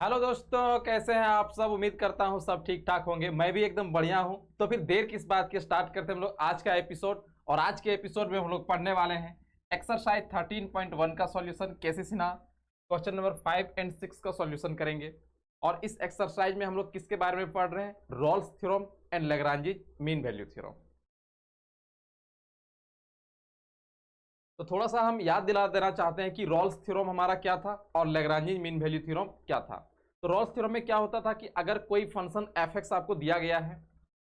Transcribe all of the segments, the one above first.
Hello दोस्तों, कैसे हैं आप सब। उम्मीद करता हूं सब ठीक ठाक होंगे। मैं भी एकदम बढ़िया हूं। तो फिर देर किस बात की, स्टार्ट करते हैं हम लोग आज का एपिसोड। और आज के एपिसोड में हम लोग पढ़ने वाले हैं एक्सरसाइज 13.1 का सॉल्यूशन कैसे सीना। क्वेश्चन नंबर 5 एंड 6 का सॉल्यूशन करेंगे। और इस एक्सरसाइज में हम लोग किसके बारे में पढ़ रहे हैं? Rolle's theorem and Lagrange mean value theorem. तो थोड़ा सा हम याद दिला देना चाहते हैं कि रॉल्स थ्योरम हमारा क्या था और लैग्रांज मीन वैल्यू थ्योरम क्या था। तो रॉल्स थ्योरम में क्या होता था कि अगर कोई फंक्शन एफ एक्स आपको दिया गया है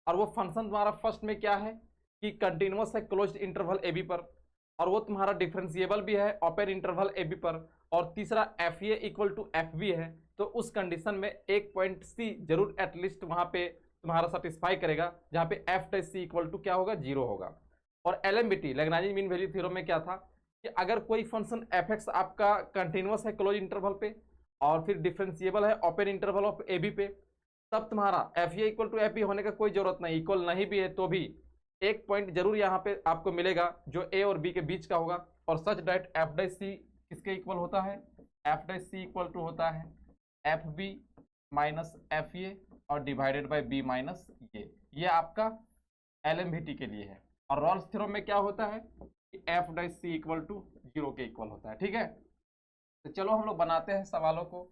और वो फंक्शन तुम्हारा फर्स्ट में क्या है कि कंटिन्यूअस है क्लोज्ड इंटरवल ए बी पर, और वो तुम्हारा डिफरेंशिएबल भी है ओपन इंटरवल ए बी पर, और तीसरा f a equal to f b है, तो उस कंडीशन में एक पॉइंट सी जरूर एटलीस्ट वहां पे तुम्हारा सेटिस्फाई करेगा, जहां पे f dash c equal to क्या होगा? जीरो होगा। और LMVT Lagrange mean value theorem में क्या था कि अगर कोई फंक्शन एफ एक्स आपका कंटिन्यूअस है क्लोज इंटरवल पे और फिर डिफरेंशिएबल है open interval of A b पे, तब तुम्हारा f a equal to f b होने का कोई जरूरत नहीं, इक्वल नहीं भी है तो भी एक पॉइंट जरूर यहाँ पे आपको मिलेगा जो ए और बी के बीच का होगा। और such that f dash c किसके इक्वल होता है? F dash c equal to होता है f b minus f a और डिवाइडेड बाई बी माइनस ये आपका एलएमवीटी के लिए है। और रॉल्स थ्योरम में क्या होता है कि f dash c equal to zero के इक्वल होता है। ठीक है, तो चलो हम लोग बनाते हैं सवालों को।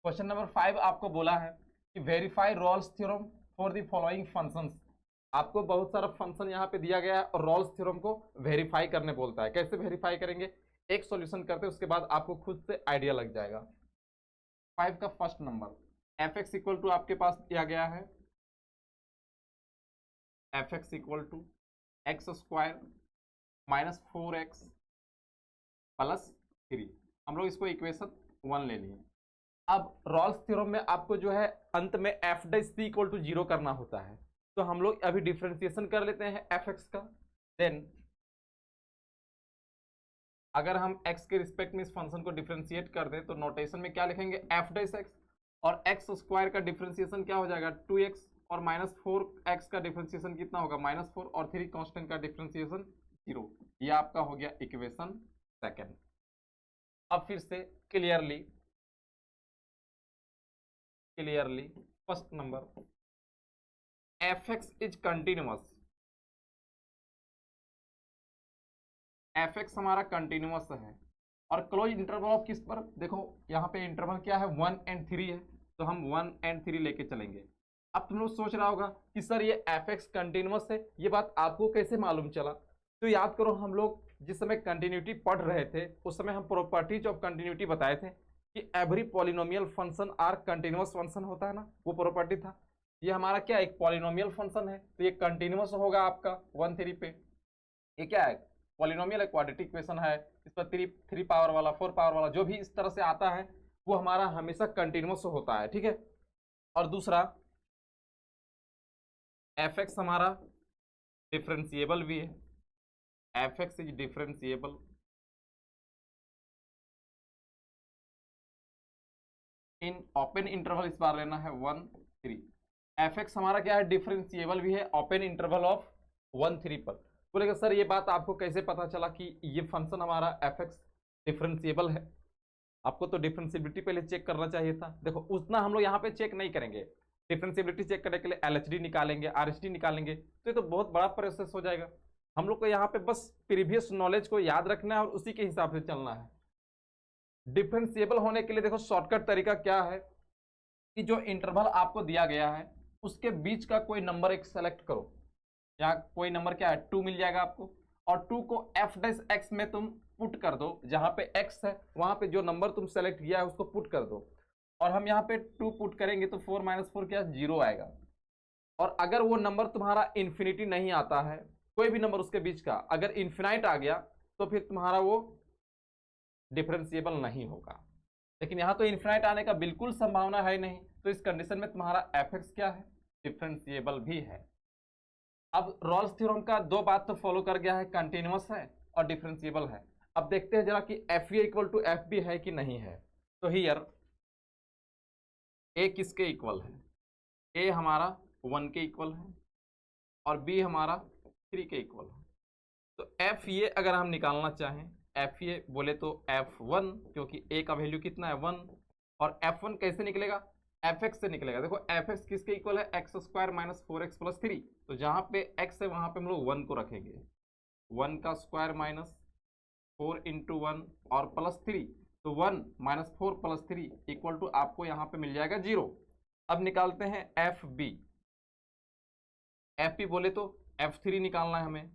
क्वेश्चन नंबर 5 आपको बोला है कि verify Rolle's theorem for the following functions. आपको बहुत सारा फंक्शन यहाँ पे दिया गया है और रॉल्स थ्योरम को वेरीफाई करने बोलता है। कैसे वेरीफाई करेंगे? एक सॉल्यूशन करते हैं, उसके बाद आपको खुद से आइडिया लग जाएगा। 5 का first number f x equal to आपके पास दिया गया है F x equal to x square minus 4x plus 3। हम लोग इसको इक्वेशन 1 ले लिए। अब रॉल्स थ्योरम में आपको जो है अंत में f dash c equal to zero करना होता है, तो हम लोग अभी डिफ्रेंसिएशन कर लेते हैं एफ एक्स का। देन अगर हम एक्स के रिस्पेक्ट में इस फंक्शन को डिफ्रेंशिएट कर दें तो नोटेशन में क्या लिखेंगे? एफ डैश एक्स, और एक्स स्क्वायर का डिफ्रेंशिएशन क्या हो जाएगा? 2x, और माइनस 4x का डिफ्रेंशिएशन कितना होगा? -4, और 3 कांस्टेंट का डिफ्रेंशिएशन 0। ये आपका हो गया इक्वेशन सेकंड। अब फिर से clearly first number f x is continuous, F x हमारा कंटिन्यूअस है और क्लोज इंटरवल ऑफ किस पर? देखो यहाँ पे इंटरवल क्या है? 1 एंड 3 है, तो हम 1 एंड 3 लेके चलेंगे। अब तुम लोग सोच रहा होगा कि सर ये एफ एक्स कंटिन्यूअस है, ये बात आपको कैसे मालूम चला? तो याद करो, हम लोग जिस समय कंटिन्यूटी पढ़ रहे थे उस समय हम प्रॉपर्टीज ऑफ कंटिन्यूटी बताए थे कि every polynomial function are continuous function होता है ना, वो प्रॉपर्टी था। ये हमारा क्या एक पॉलिनोमियल फंक्शन है, तो ये कंटिन्यूअस होगा आपका 1 3 पे। ये क्या है? पॉलिनोमियल है, क्वाड्रेटिक इक्वेशन है, इस पर 3 पावर वाला 4 पावर वाला जो भी इस तरह से आता है वो हमारा हमेशा कंटिन्यूअस होता है। ठीक है, और दूसरा एफ एक्स हमारा डिफरेंशिएबल भी है, F x is differentiable in open interval, इस बार लेना है 1 3। एफ एक्स हमारा क्या है? डिफरेंशिएबल भी है ओपन इंटरवल ऑफ 1 3 पर। बोलेगा सर ये बात आपको कैसे पता चला कि ये फंक्शन हमारा एफ एक्स डिफरेंशिएबल है? आपको तो डिफरेंशिएबिलिटी पहले चेक करना चाहिए था। देखो उतना हम लोग यहाँ पे चेक नहीं करेंगे। डिफरेंशिएबिलिटी चेक करने के लिए एलएचडी निकालेंगे, आरएचडी निकालेंगे, तो ये तो बहुत बड़ा प्रोसेस हो जाएगा। हम लोग को यहाँ पे बस प्रीवियस नॉलेज को याद रखना है और उसी के हिसाब से चलना है। डिफरेंशिएबल होने के लिए देखो शॉर्टकट तरीका क्या है कि जो इंटरवल आपको दिया गया है उसके बीच का कोई नंबर एक सेलेक्ट करो। यहाँ कोई नंबर क्या है? 2 मिल जाएगा आपको, और 2 को एफ डैश एक्स में तुम पुट कर दो। जहां पे एक्स है वहां पे जो नंबर तुम सेलेक्ट किया है उसको पुट कर दो, और हम यहाँ पे 2 पुट करेंगे तो 4 - 4 क्या? 0 आएगा। और अगर वो नंबर तुम्हारा इन्फिनिटी नहीं आता है, कोई भी नंबर उसके बीच का अगर इन्फिनाइट आ गया तो फिर तुम्हारा वो डिफरेंशिएबल नहीं होगा। लेकिन यहाँ तो इन्फिनाइट आने का बिल्कुल संभावना है नहीं, तो इस कंडीशन में तुम्हारा एफ एक्स क्या है? डिफरेंशिएबल भी है। अब रॉल्स थ्योरम का दो बात तो फॉलो कर गया है, कंटिन्यूअस है और डिफरेंशिएबल है। अब देखते हैं जरा कि f a equal to f b है कि नहीं है। तो हियर ए किसके इक्वल है? ए हमारा 1 के इक्वल है और बी हमारा 3 के इक्वल है। तो एफ ए अगर हम निकालना चाहें, एफ ए बोले तो F1, क्योंकि ए का वैल्यू कितना है? 1, और f1 कैसे निकलेगा, fx से निकलेगा। देखो fx किसके इक्वल है, x square minus 4x plus 3। तो जहां पे x है वहां पे हम लोग 1 को रखेंगे, 1 का स्क्वायर माइनस 4 इंटू 1 और प्लस 3। तो 1 माइनस 4 प्लस 3 इक्वल टू आपको यहाँ पे मिल जाएगा 0। अब निकालते हैं एफ बी। एफ बी बोले तो F3 निकालना है हमें।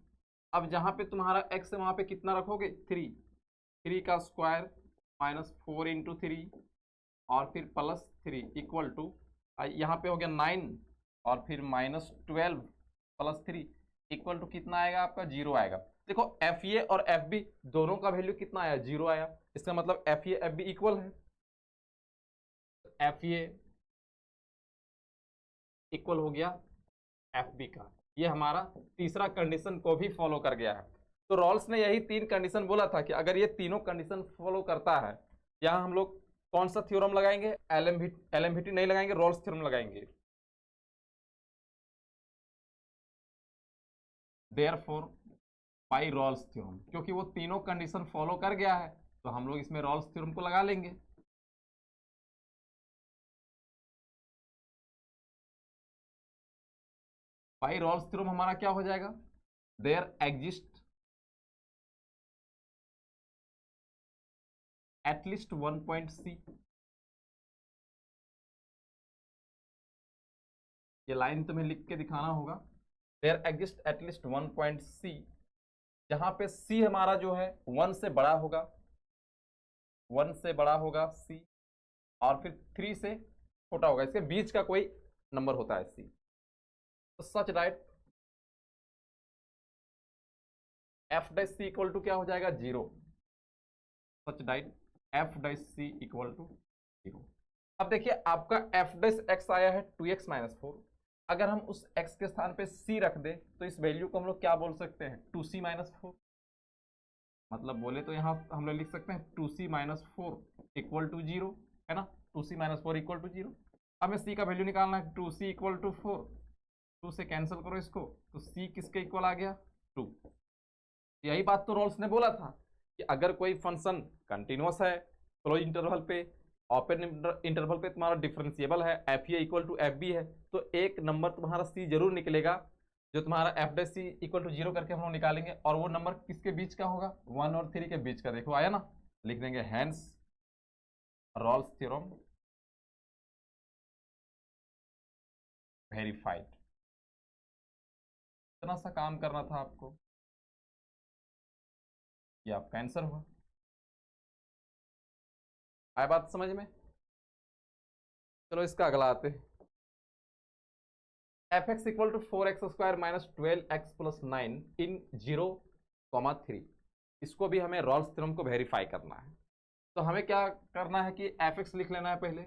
अब जहाँ पे तुम्हारा x है वहाँ पे कितना रखोगे, 3, 3 का स्क्वायर माइनस 4 इंटू 3 और फिर प्लस 3 इक्वल टू यहाँ पे हो गया 9 और फिर माइनस 12 प्लस 3 इक्वल टू कितना आएगा आपका, 0 आएगा। देखो एफ ए और एफ बी दोनों का वैल्यू कितना आया, 0 आया। इसका मतलब f a f b equal है। एफ ए इक्वल हो गया एफ बी का। ये हमारा तीसरा कंडीशन को भी फॉलो कर गया है। तो रॉल्स ने यही 3 कंडीशन बोला था कि अगर ये तीनों कंडीशन फॉलो करता है, यहाँ हम लोग कौन सा थ्योरम लगाएंगे, एलएमवीटी नहीं लगाएंगे, रॉल्स थ्योरम लगाएंगे। देयरफॉर बाई रॉल्स थ्योरम, क्योंकि वो तीनों कंडीशन फॉलो कर गया है तो हम लोग इसमें रॉल्स थ्योरम को लगा लेंगे। बाई रॉल्स थ्योरम हमारा क्या हो जाएगा, देयर एग्जिस्ट एटलीस्ट 1 पॉइंट सी। ये लाइन तुम्हें लिख के दिखाना होगा, देयर एग्जिस्ट एटलीस्ट 1 पॉइंट सी, जहां पे सी हमारा जो है 1 से बड़ा होगा, 1 से बड़ा होगा सी, और फिर 3 से छोटा होगा। इसके बीच का कोई नंबर होता है सी। तो such right f dash c equal to क्या हो जाएगा, 0। Such right f dash c equal to 0। अब देखिए आपका एफ डैश एक्स आया है 2x माइनस 4। अगर हम उस x के स्थान पे c रख दें तो इस वैल्यू को हम लोग क्या बोल सकते हैं, 2c माइनस 4। मतलब बोले तो यहाँ हम लोग लिख सकते हैं 2c माइनस 4 इक्वल टू 0, है ना। 2c minus 4 equal to 0। हमें c का वैल्यू निकालना है, 2c इक्वल टू 4। 2 से कैंसिल करो इसको, तो c किसके इक्वल आ गया, 2। यही बात तो रॉल्स ने बोला था कि अगर कोई फंक्शन कंटिन्यूअस है क्लोज इंटरवल पे, ओपन इंटरवल पे तुम्हारा डिफरेंशिएबल है, f a equal to f b है, तो एक नंबर तुम्हारा सी जरूर निकलेगा जो तुम्हारा f dash c equal to 0 करके हम लोग निकालेंगे। और वो नंबर किसके बीच का होगा, 1 और 3 के बीच का। देखो आया ना, लिख देंगे हैंस रॉल्स थ्योरम वेरीफाइड। इतना सा काम करना था आपको, ये आपका आंसर हुआ। आया बात समझ में। चलो इसका अगला आते हैं, f x equal to 4x square minus 12x plus 9 in 0,3। इसको भी हमें रॉल्स थ्योरम को वेरीफाई करना है। तो हमें क्या करना है कि एफ एक्स लिख लेना है पहले,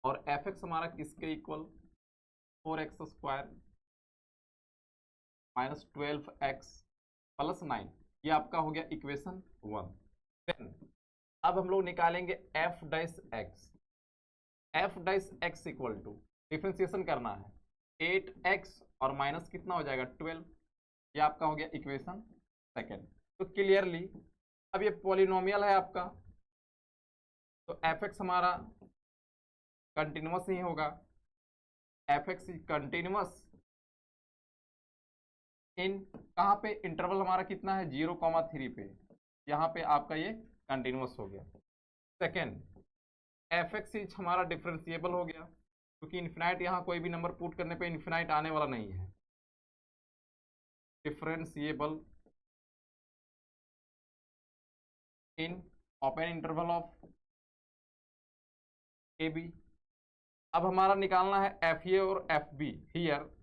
और एफ एक्स हमारा किसके equal, 4x square minus 12x plus 9। ये आपका हो गया इक्वेशन 1। अब हम लोग निकालेंगे f dash x. F dash x equal to differentiation करना है 8x और माइनस कितना हो जाएगा 12। ये आपका हो गया इक्वेशन 2। तो क्लियरली अब ये पॉलिनोमियल है आपका, तो एफ एक्स हमारा कंटिन्यूअस ही होगा। एफ एक्स कंटिन्यूअस इन कहाँ पे, इंटरवल हमारा कितना है 0,3 पे, यहाँ पे आपका ये कंटिन्यूअस हो गया। सेकेंड एफ एक्स हमारा डिफरेंशिएबल हो गया, क्योंकि इन्फिनाइट यहाँ कोई भी नंबर पुट करने पे इन्फिनाइट आने वाला नहीं है। Differentiable in open interval of A b. अब हमारा निकालना है एफ ए और एफ बी। हियर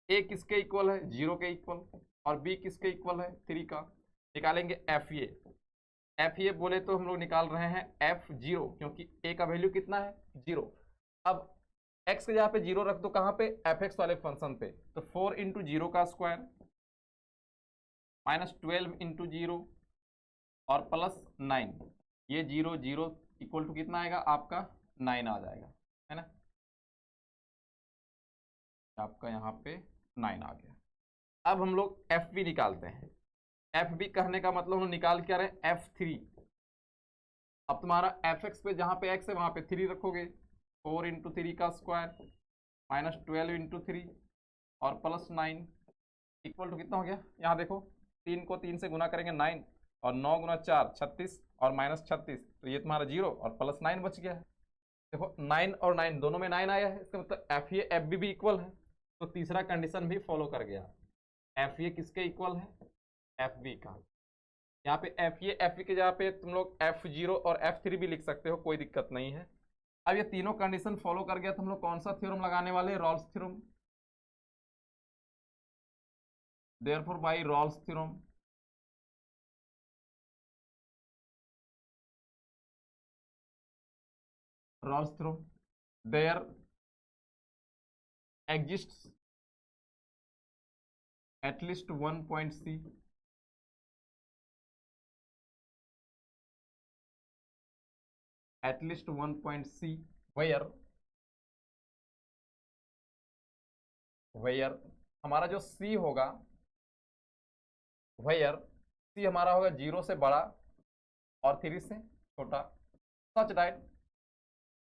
ए किसके इक्वल है, 0 के इक्वल, और बी किसके इक्वल है, 3 का। निकालेंगे एफ ए। एफ ए बोले तो हम लोग निकाल रहे हैं एफ 0, क्योंकि ए का वैल्यू कितना है, 0। अब एक्स के जहाँ पे 0 रख दो, कहाँ पे, एफ एक्स वाले फंक्शन पे। तो 4 इंटू 0 का स्क्वायर माइनस 12 इंटू 0 और प्लस 9। ये 0 0 इक्वल टू कितना आएगा आपका, 9 आ जाएगा, है ना। आपका यहाँ पे 9 आ गया। अब हम लोग एफ बी निकालते हैं। एफ बी कहने का मतलब हम निकाल क्या रहे हैं, F3। अब तुम्हारा एफ एक्स पे जहाँ पे एक्स है वहाँ पे 3 रखोगे, 4 इंटू 3 का स्क्वायर माइनस 12 इंटू 3 और प्लस 9 इक्वल टू कितना हो गया। यहाँ देखो 3 को 3 से गुना करेंगे 9 और 9 गुना 4 36 और माइनस 36, तो ये तुम्हारा 0 और प्लस 9 बच गया है। देखो 9 और 9 दोनों में 9 आया है, इसका मतलब एफ ए एफ बी भी इक्वल है, तो तीसरा कंडीशन भी फॉलो कर गया। एफ ए किसके इक्वल है, एफ बी का। यहाँ पे एफ ए एफ बी के जगह पे तुम लोग F0 और F3 भी लिख सकते हो, कोई दिक्कत नहीं है। अब ये तीनों कंडीशन फॉलो कर गया तो हम लोग कौन सा थ्योरम लगाने वाले, Rolle's theorem. Therefore by Rolle's theorem there exists at least one point C where हमारा जो C होगा, where C हमारा होगा 0 से बड़ा और 3 से छोटा, सच दैट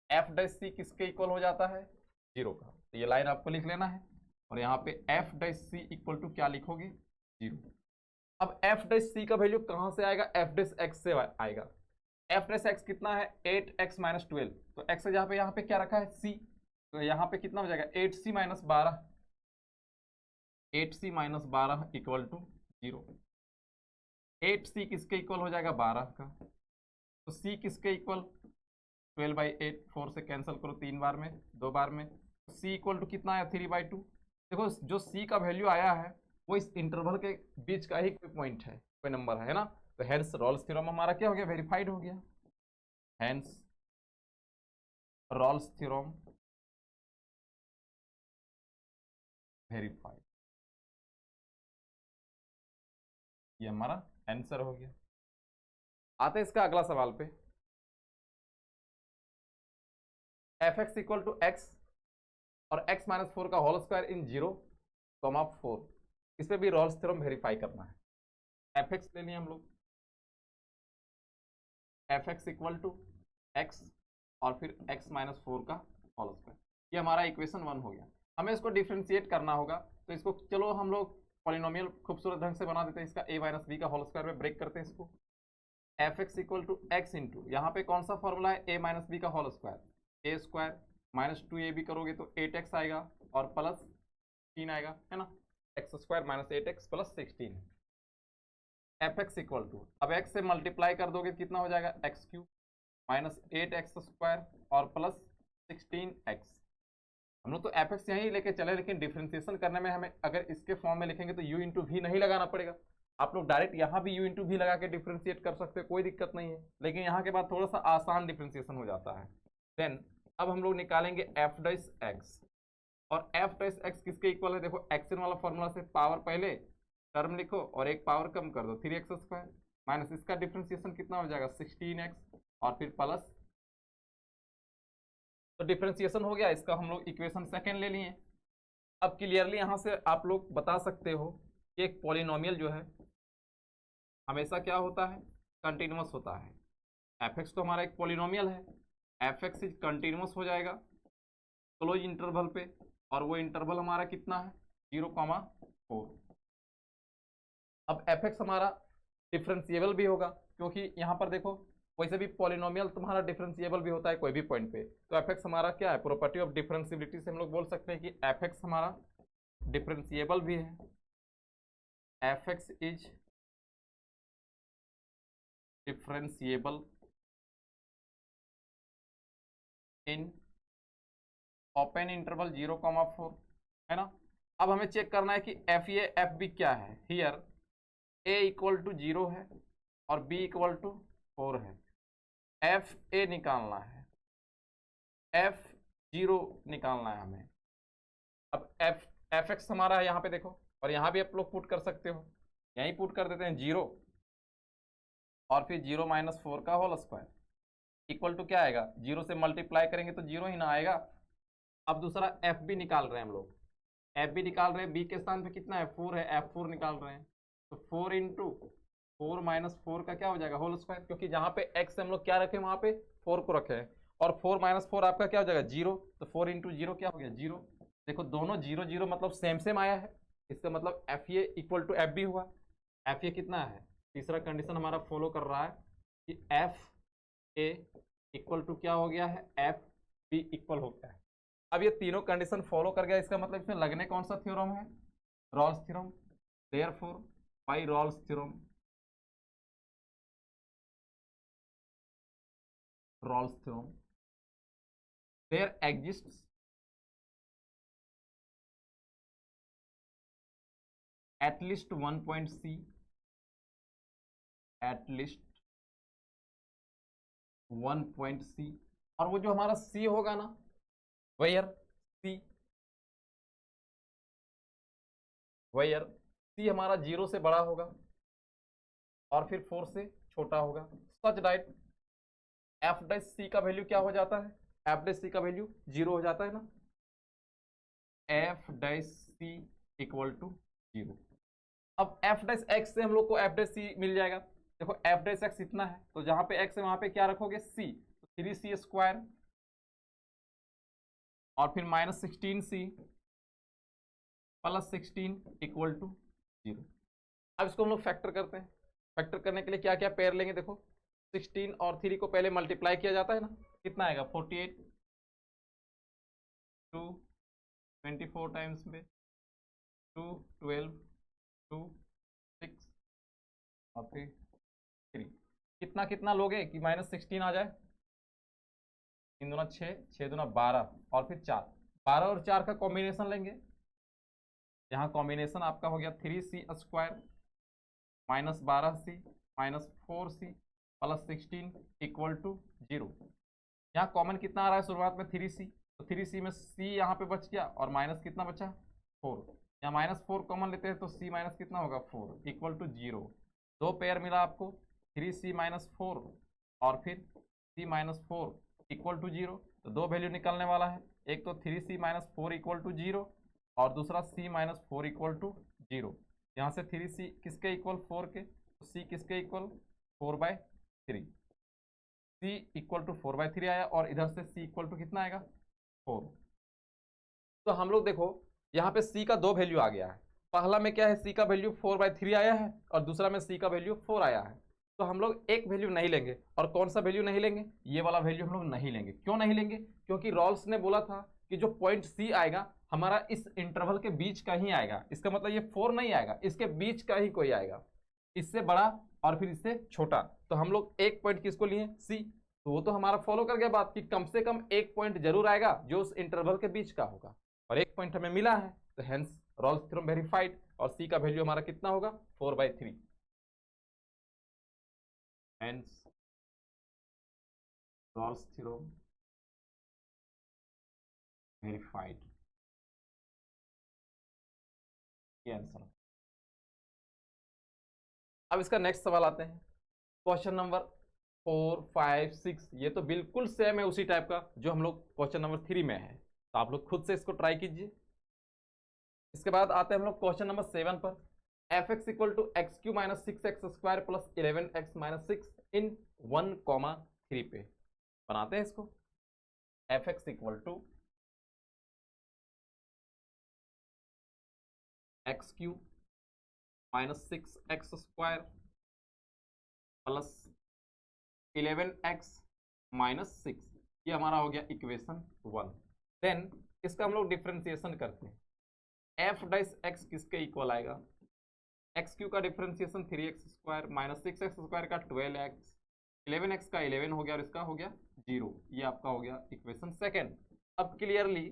एफ डैश सी किसके इक्वल हो जाता है, 0 का। तो ये लाइन आपको लिख लेना है और यहाँ पे f dash c equal to क्या लिखोगे, 0। अब एफ डैश सी का वैल्यू कहाँ से आएगा, एफ डैश एक्स से आएगा। एफ डैश एक्स कितना है, 8x माइनस 12, तो एक्स जहाँ पे यहाँ पे क्या रखा है, सी, तो यहाँ पे कितना हो जाएगा 8c minus 12, 8c minus 12 equal to 0। 8c किसके इक्वल हो जाएगा, 12 का, तो c किसके इक्वल, 12/8, 4 से कैंसिल करो 3 बार में, 2 बार में, c इक्वल टू कितना आया, 3/2। देखो जो c का वैल्यू आया है वो इस इंटरवल के बीच का ही कोई पॉइंट है, कोई नंबर है ना, तो हेंस रॉल्स थ्योरम हमारा क्या हो गया, वेरीफाइड हो गया। हेंस रॉल्स थ्योरम वेरीफाइड, ये हमारा आंसर हो गया। आते हैं इसका अगला सवाल पे, F x equal to x और एक्स माइनस 4 का होल स्क्वायर इन 0,4, इस पे भी रॉल्स थ्योरम वेरीफाई करना है। एफ एक्स ले लिए हम लोग, f x equal to x और फिर एक्स माइनस 4 का होल स्क्वायर, ये हमारा इक्वेशन 1 हो गया। हमें इसको डिफ्रेंशिएट करना होगा, तो इसको चलो हम लोग पॉलिनोमियल खूबसूरत ढंग से बना देते हैं, इसका a माइनस बी का होल स्क्वायर में ब्रेक करते हैं इसको। F x equal to x into, यहाँ पे कौन सा फॉर्मूला है, a माइनस बी का whole square, a square minus 2ab करोगे तो 8x आएगा और प्लस 3 आएगा, है ना, x square minus 8x plus 16। F x equal to, अब x से मल्टीप्लाई कर दोगे कितना हो जाएगा, x cube minus 8x square और प्लस 16x। हम लोग तो एफ एक्स यहीं लेके चले, लेकिन डिफ्रेंसिएशन करने में हमें अगर इसके फॉर्म में लिखेंगे तो u इंटू वी नहीं लगाना पड़ेगा। आप लोग डायरेक्ट यहाँ भी u इंटू वी लगा के डिफ्रेंशिएट कर सकते हो, कोई दिक्कत नहीं है, लेकिन यहाँ के बाद थोड़ा सा आसान डिफ्रेंसिएशन हो जाता है। देन अब हम लोग निकालेंगे एफ डैश एक्स, और एफ डैश एक्स किसके इक्वल है, देखो एक्सन वाला फॉर्मूला से पावर पहले टर्म लिखो और एक पावर कम कर दो, 3x स्क्वायर माइनस इसका डिफ्रेंसिएशन कितना हो जाएगा, 16x और फिर प्लस, तो डिफ्रेंसिएशन हो गया इसका, हम लोग इक्वेशन सेकेंड ले लिए। अब क्लियरली यहाँ से आप लोग बता सकते हो कि एक पॉलिनोमियल जो है हमेशा क्या होता है, कंटिन्यूअस होता है। एफ एक्स तो हमारा एक पॉलिनोमियल है, एफ एक्स इज कंटिन्यूअस हो जाएगा क्लोज इंटरवल पे, और वो इंटरवल हमारा कितना है, 0,4। अब एफ एक्स हमारा डिफरेंशिएबल भी होगा, क्योंकि यहाँ पर देखो वैसे भी पॉलिनोमियल तुम्हारा डिफरेंशिएबल भी होता है कोई भी पॉइंट पे, तो एफ एक्स हमारा क्या है, प्रॉपर्टी ऑफ डिफरेंशिएबिलिटी से हम लोग बोल सकते हैं कि एफ एक्स हमारा डिफरेंशिएबल भी है। F x is differentiable in open interval 0,4, है ना। अब हमें चेक करना है कि एफ ए एफ बी क्या है, हियर a इक्वल टू 0 है और b इक्वल टू 4 है, एफ ए निकालना है, एफ 0 निकालना है हमें। अब एफ एक्स हमारा है यहाँ पे देखो, और यहाँ भी आप लोग पुट कर सकते हो, यहीं पुट कर देते हैं 0 और फिर 0 माइनस 4 का होल स्क्वायर इक्वल टू क्या आएगा, 0 से मल्टीप्लाई करेंगे तो 0 ही ना आएगा। अब दूसरा एफ बी निकाल रहे हैं हम लोग, एफ बी निकाल रहे हैं, बी के स्थान पे कितना है, 4 है, एफ 4 निकाल रहे हैं, तो 4 इंटू 4 माइनस 4 का क्या हो जाएगा होल स्क्वायर, क्योंकि जहां पे x हम लोग क्या रखे वहां पे 4 को रखे हैं, और 4 माइनस 4 आपका क्या हो जाएगा 0, तो 4 इंटू 0 क्या हो गया 0। देखो दोनों 0 0 मतलब सेम सेम आया है, इसका मतलब f a equal to f b हुआ। एफ ए कितना है, तीसरा कंडीशन हमारा फॉलो कर रहा है कि एफ ए इक्वल टू क्या हो गया है एफ बी इक्वल हो गया है। अब ये तीनों कंडीशन फॉलो कर गया, इसका मतलब इसमें लगने कौन सा थ्योरम है, Rolle's theorem. Therefore by Rolle's theorem, Rolle's theorem there exists at least one point C, at least one point C, और वो जो हमारा C होगा ना where C, where C हमारा 0 से बड़ा होगा और फिर 4 से छोटा होगा, such that f dash c का वैल्यू क्या हो जाता है, एफ डैश सी का वैल्यू 0 हो जाता है ना, f dash c equal to 0। अब एफ डैश एक्स से हम लोग को एफ डैश सी मिल जाएगा। देखो एफ डैश एक्स इतना है, तो जहां पे एक्स है वहां पे क्या रखोगे सी, तो 3c स्क्वायर और फिर minus 16c plus 16 equal to 0। अब इसको हम लोग फैक्टर करते हैं। फैक्टर करने के लिए क्या क्या पेयर लेंगे, देखो 16 और 3 को पहले मल्टीप्लाई किया जाता है ना, कितना आएगा 48, 2 24 टाइम्स में 2 12 2 6 और फिर 3, कितना कितना लोगे कि माइनस 16 आ जाए, 3 दूना 6, 6 दूना 12 और फिर 4, 12 और 4 का कॉम्बिनेशन लेंगे, यहाँ कॉम्बिनेशन आपका हो गया 3c square minus 12c minus 4c plus 16 equal to 0। यहाँ कॉमन कितना आ रहा है शुरुआत में 3c, तो 3c में c यहाँ पे बच गया और माइनस कितना बचा 4, यहाँ माइनस 4 कॉमन लेते हैं तो c माइनस कितना होगा 4 इक्वल टू 0। दो पेयर मिला आपको 3c माइनस 4 और फिर c माइनस 4 इक्वल टू 0, तो दो वैल्यू निकलने वाला है, एक तो 3c माइनस 4 इक्वल टू 0 और दूसरा c माइनस 4 इक्वल टू 0। यहाँ से 3c किसके इक्वल 4 के, तो c किसके इक्वल 4/3, c इक्वल टू 4/3 आया और इधर से c इक्वल टू कितना आएगा 4। तो हम लोग देखो यहाँ पे c का दो वैल्यू आ गया है, पहला में क्या है c का वैल्यू 4/3 आया है और दूसरा में c का वैल्यू 4 आया है। तो हम लोग एक वैल्यू नहीं लेंगे, और कौन सा वैल्यू नहीं लेंगे, ये वाला वैल्यू हम लोग नहीं लेंगे। क्यों नहीं लेंगे, क्योंकि रॉल्स ने बोला था कि जो पॉइंट c आएगा हमारा इस इंटरवल के बीच का ही आएगा, इसका मतलब ये 4 नहीं आएगा, इसके बीच का ही कोई आएगा, इससे बड़ा और फिर इससे छोटा। तो हम लोग एक पॉइंट किसको लिए c, तो वो तो हमारा फॉलो कर गया बात कि कम से कम एक पॉइंट जरूर आएगा जो उस इंटरवल के बीच का होगा, और एक पॉइंट हमें मिला है, तो हेंस रॉल्स थ्योरम वेरीफाइड, और c का वैल्यू हमारा कितना होगा 4/3, हेंस रॉल्स थ्योरम वेरीफाइड, ये आंसर। अब इसका नेक्स्ट सवाल आते हैं, क्वेश्चन नंबर 4 5 6, ये तो बिल्कुल सेम है उसी टाइप का जो हम लोग क्वेश्चन नंबर 3 में है, तो आप लोग खुद से इसको ट्राई कीजिए। इसके बाद आते हैं हम लोग क्वेश्चन नंबर 7 पर, f x equal to x cube minus 6x square plus 11x minus 6 in 1,3 पे बनाते हैं इसको। F x equal to x cube minus 6x square plus 11x minus 6, ये हमारा हो गया इक्वेशन 1। देन इसका हम लोग डिफ्रेंसिएशन करते हैं, एफ डैश एक्स किसके इक्वल आएगा, एक्स क्यू का differentiation 3x square minus 6x square का 12x, 11x का 11 हो गया और इसका हो गया 0, ये आपका हो गया इक्वेशन सेकेंड। अब क्लियरली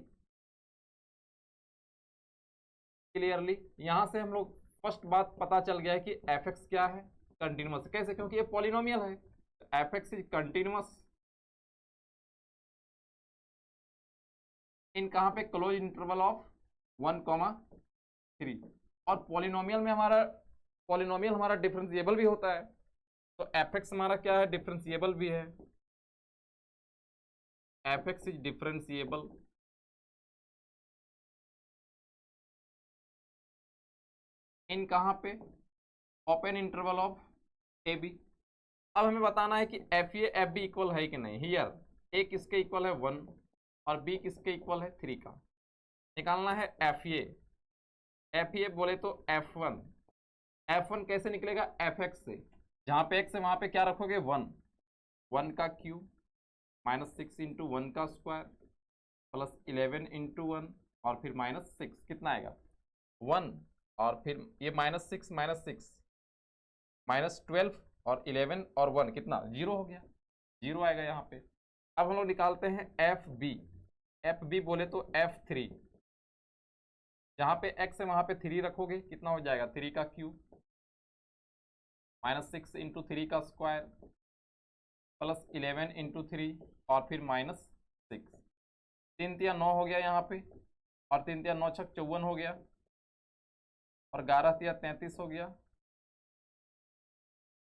यहां से हम लोग फर्स्ट बात पता चल गया है कि एफ एक्स क्या है, कंटिन्यूअस। कैसे, क्योंकि ये पॉलिनोमियल है, एफ एक्स इज कंटिन्यूअस इन कहां पे क्लोज इंटरवल ऑफ 1,3, और पॉलिनोमियल में हमारा डिफरेंशिएबल भी होता है, तो एफ एक्स हमारा क्या है डिफरेंशिएबल भी है, F x is differentiable in कहां पे open interval of A b. अब हमें बताना है कि f a f b equal है कि नहीं। हियर ए किसके इक्वल है 1 और बी किसके इक्वल है 3 का। निकालना है एफ ए। एफ ए बोले तो F1। F1 कैसे निकलेगा, एफ एक्स से। जहाँ पे एक्स है वहाँ पे क्या रखोगे 1, 1 का क्यूब माइनस 6 इंटू 1 का स्क्वायर प्लस 11 इंटू 1 और फिर माइनस 6 कितना आएगा 1 और फिर ये माइनस 6 माइनस 12 और 11 और 1 कितना 0 हो गया, 0 आएगा यहाँ पे। अब हम लोग निकालते हैं एफ बी। एफ बी बोले तो F3। जहाँ पे x है वहाँ पे 3 रखोगे कितना हो जाएगा 3 का क्यूब माइनस 6 इंटू 3 का स्क्वायर प्लस 11 इंटू 3 और फिर माइनस 6। 3 तिया 9 हो गया यहाँ पे और 3 तिया 9 छक 54 हो गया और 11 तिया 33 हो गया।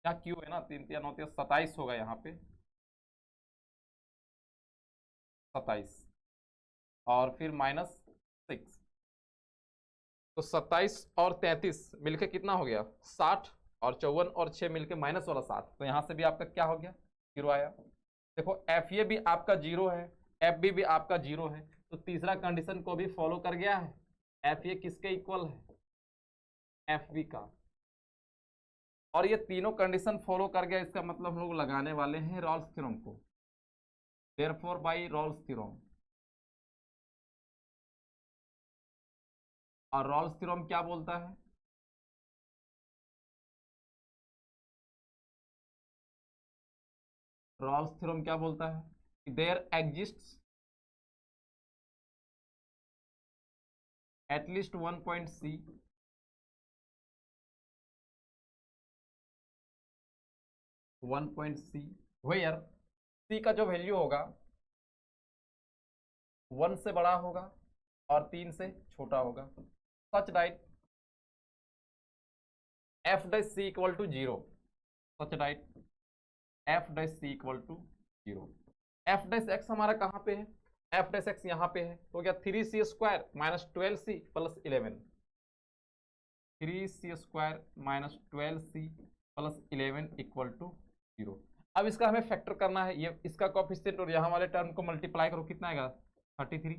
यहाँ क्यू है ना 3 तिया 9 तिया 27 होगा यहाँ पे 27 और फिर माइनस 6। तो 27 और 33 मिलके कितना हो गया 60 और 54 और 6 मिलके माइनस वाला 7। तो यहाँ से भी आपका क्या हो गया 0 आया। देखो एफ ए भी आपका 0 है, एफ बी भी आपका 0 है, तो तीसरा कंडीशन को भी फॉलो कर गया है। एफ ए किसके इक्वल है एफ बी का, और ये तीनों कंडीशन फॉलो कर गया। इसका मतलब हम लोग लगाने वाले हैं रॉल्स थ्योरम को। Therefore by Rolle's theorem. और रॉल्स थ्योरम क्या बोलता है, रॉल्स थ्योरम क्या बोलता है कि there exists at least one point C where C का जो वैल्यू होगा 1 से बड़ा होगा और 3 से छोटा होगा। Such right f dash c equal to 0। Such right f dash c equal to 0। F dash x हमारा कहाँ पे है, एफ डैश एक्स यहाँ पे है, तो क्या 3c square minus 12c plus 11, 3c square minus 12c plus 11 equal to 0। अब इसका हमें फैक्टर करना है, ये इसका कोएफिशिएंट और यहाँ वाले टर्म को मल्टीप्लाई करो कितना आएगा 33,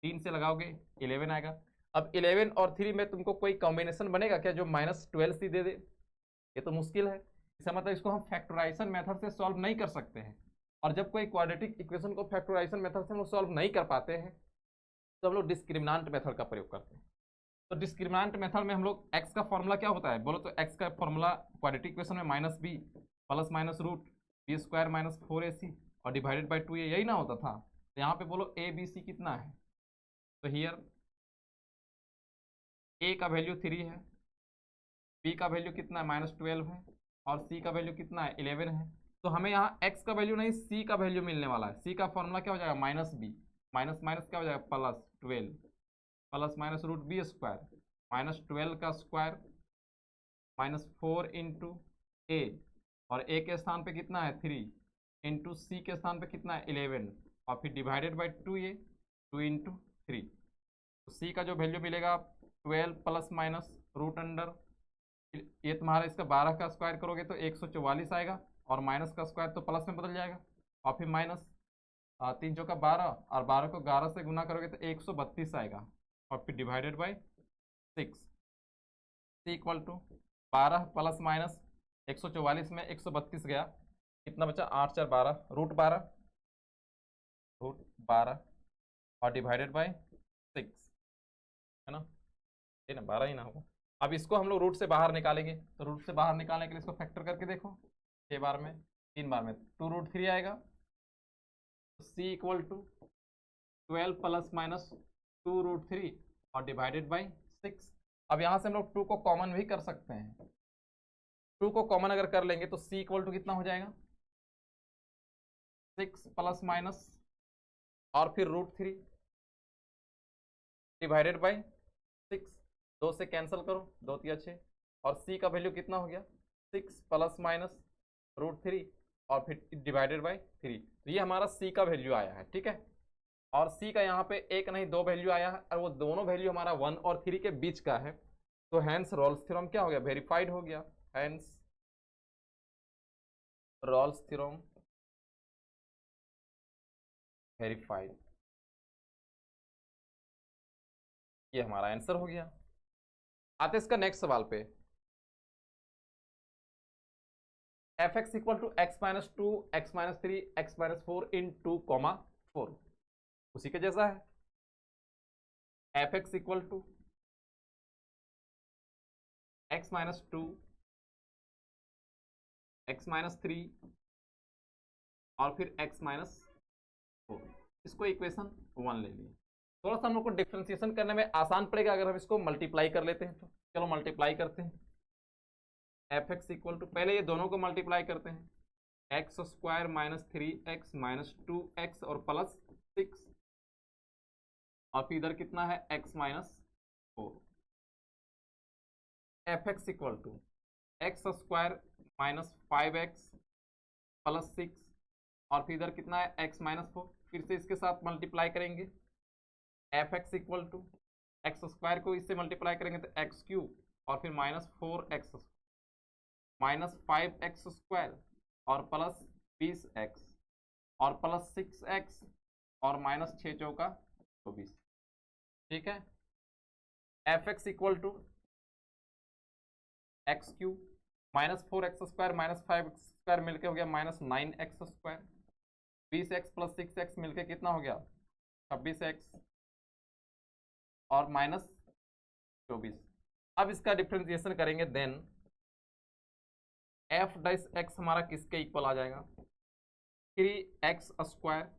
3 से लगाओगे 11 आएगा। अब 11 और 3 में तुमको कोई कॉम्बिनेशन बनेगा क्या जो माइनस 12c दे दे, ये तो मुश्किल है। इसका मतलब इसको हम फैक्टराइजेशन मेथड से सॉल्व नहीं कर सकते हैं। और जब कोई क्वाड्रेटिक इक्वेशन को फैक्टराइजेशन मेथड से हम लोग सॉल्व नहीं कर पाते हैं तो हम लोग डिस्क्रिमिनेंट मेथड का प्रयोग करते हैं। तो डिस्क्रिमिनेंट मेथड में हम लोग x का फॉर्मूला क्या होता है बोलो तो x का फॉर्मूला क्वाड्रेटिक इक्वेशन में minus b plus minus root b square minus 4ac और डिवाइडेड बाई 2a यही ना होता था। तो यहाँ पे बोलो ए बी सी कितना है, तो हियर a का वैल्यू 3 है, b का वैल्यू कितना है माइनस 12 है और c का वैल्यू कितना है 11 है। तो हमें यहाँ x का वैल्यू नहीं c का वैल्यू मिलने वाला है। c का फॉर्मूला क्या हो जाएगा माइनस बी माइनस माइनस क्या हो जाएगा plus 12 plus minus root b square minus 12 का स्क्वायर माइनस 4 इंटू ए और ए के स्थान पे कितना है 3 इंटू सी के स्थान पे कितना है 11 और फिर डिवाइडेड बाई 2a 2 इंटू 3। तो सी का जो वैल्यू मिलेगा 12 प्लस माइनस रूट अंडर ये तुम्हारा इसका 12 का स्क्वायर करोगे तो 144 आएगा और माइनस का स्क्वायर तो प्लस में बदल जाएगा और फिर माइनस 3 चौका 12 और 12 को 11 से गुना करोगे तो 132 आएगा और फिर divided by 6। C equal to 12 plus minus 144 में 132 गया कितना बचा 8 4 12 रूट 12 और डिवाइडेड बाई 6 है ना, ये ना 12 ही ना होगा। अब इसको हम लोग रूट से बाहर निकालेंगे तो रूट से बाहर निकालने के लिए इसको फैक्टर करके देखो 6 बार में 3 बार में 2 रूट 3 आएगा। तो C equal to 12 plus minus 2 root 3 और डिवाइडेड बाई 6। अब यहाँ से हम लोग 2 को कॉमन भी कर सकते हैं, 2 को कॉमन अगर कर लेंगे तो सी इक्वल टू कितना हो जाएगा 6 प्लस माइनस और फिर रूट 3 डिवाइडेड बाई 6। 2 से कैंसिल करो 2 3 6 और सी का वैल्यू कितना हो गया 6 प्लस माइनस रूट 3 और फिर डिवाइडेड बाई 3। तो ये हमारा सी का वैल्यू आया है, ठीक है। और सी का यहाँ पे एक नहीं 2 वैल्यू आया है और वो दोनों वैल्यू हमारा 1 और 3 के बीच का है। तो हैंस रॉल्स थ्योरम क्या हो गया वेरीफाइड हो गया। Hence Rolle's theorem verified. ये हमारा आंसर हो गया। आते इसका नेक्स्ट सवाल पे, F x equal to X minus two X minus three x minus four in 2,4, उसी के जैसा है। F x equal to X minus two X minus three और फिर एक्स माइनस फोर, इसको इक्वेशन 1 ले लिया। थोड़ा सा हम लोग को डिफ्रेंसिएशन करने में आसान पड़ेगा अगर हम इसको मल्टीप्लाई कर लेते हैं तो। चलो मल्टीप्लाई करते हैं। एफ एक्स इक्वल टू, पहले ये दोनों को मल्टीप्लाई करते हैं, x square minus three x minus two x और प्लस 6, और फिर इधर कितना है x minus 4। F x equal to x square minus 5x plus 6 और फिर इधर कितना है एक्स माइनस 4। फिर से इसके साथ मल्टीप्लाई करेंगे, f x equal to x square को इससे मल्टीप्लाई करेंगे तो एक्स क्यूब और फिर minus 4x minus 5x square और प्लस 20x और प्लस 6x और माइनस 6 चौका 24। ठीक है, F x equal to x cube minus 4x square minus 5x square मिलकर हो गया minus 9x square, 20x plus 6x मिलकर कितना हो गया 26x और माइनस 24। अब इसका डिफ्रेंसिएशन करेंगे, देन एफ डैश एक्स हमारा किसके इक्वल आ जाएगा, 3x स्क्वायर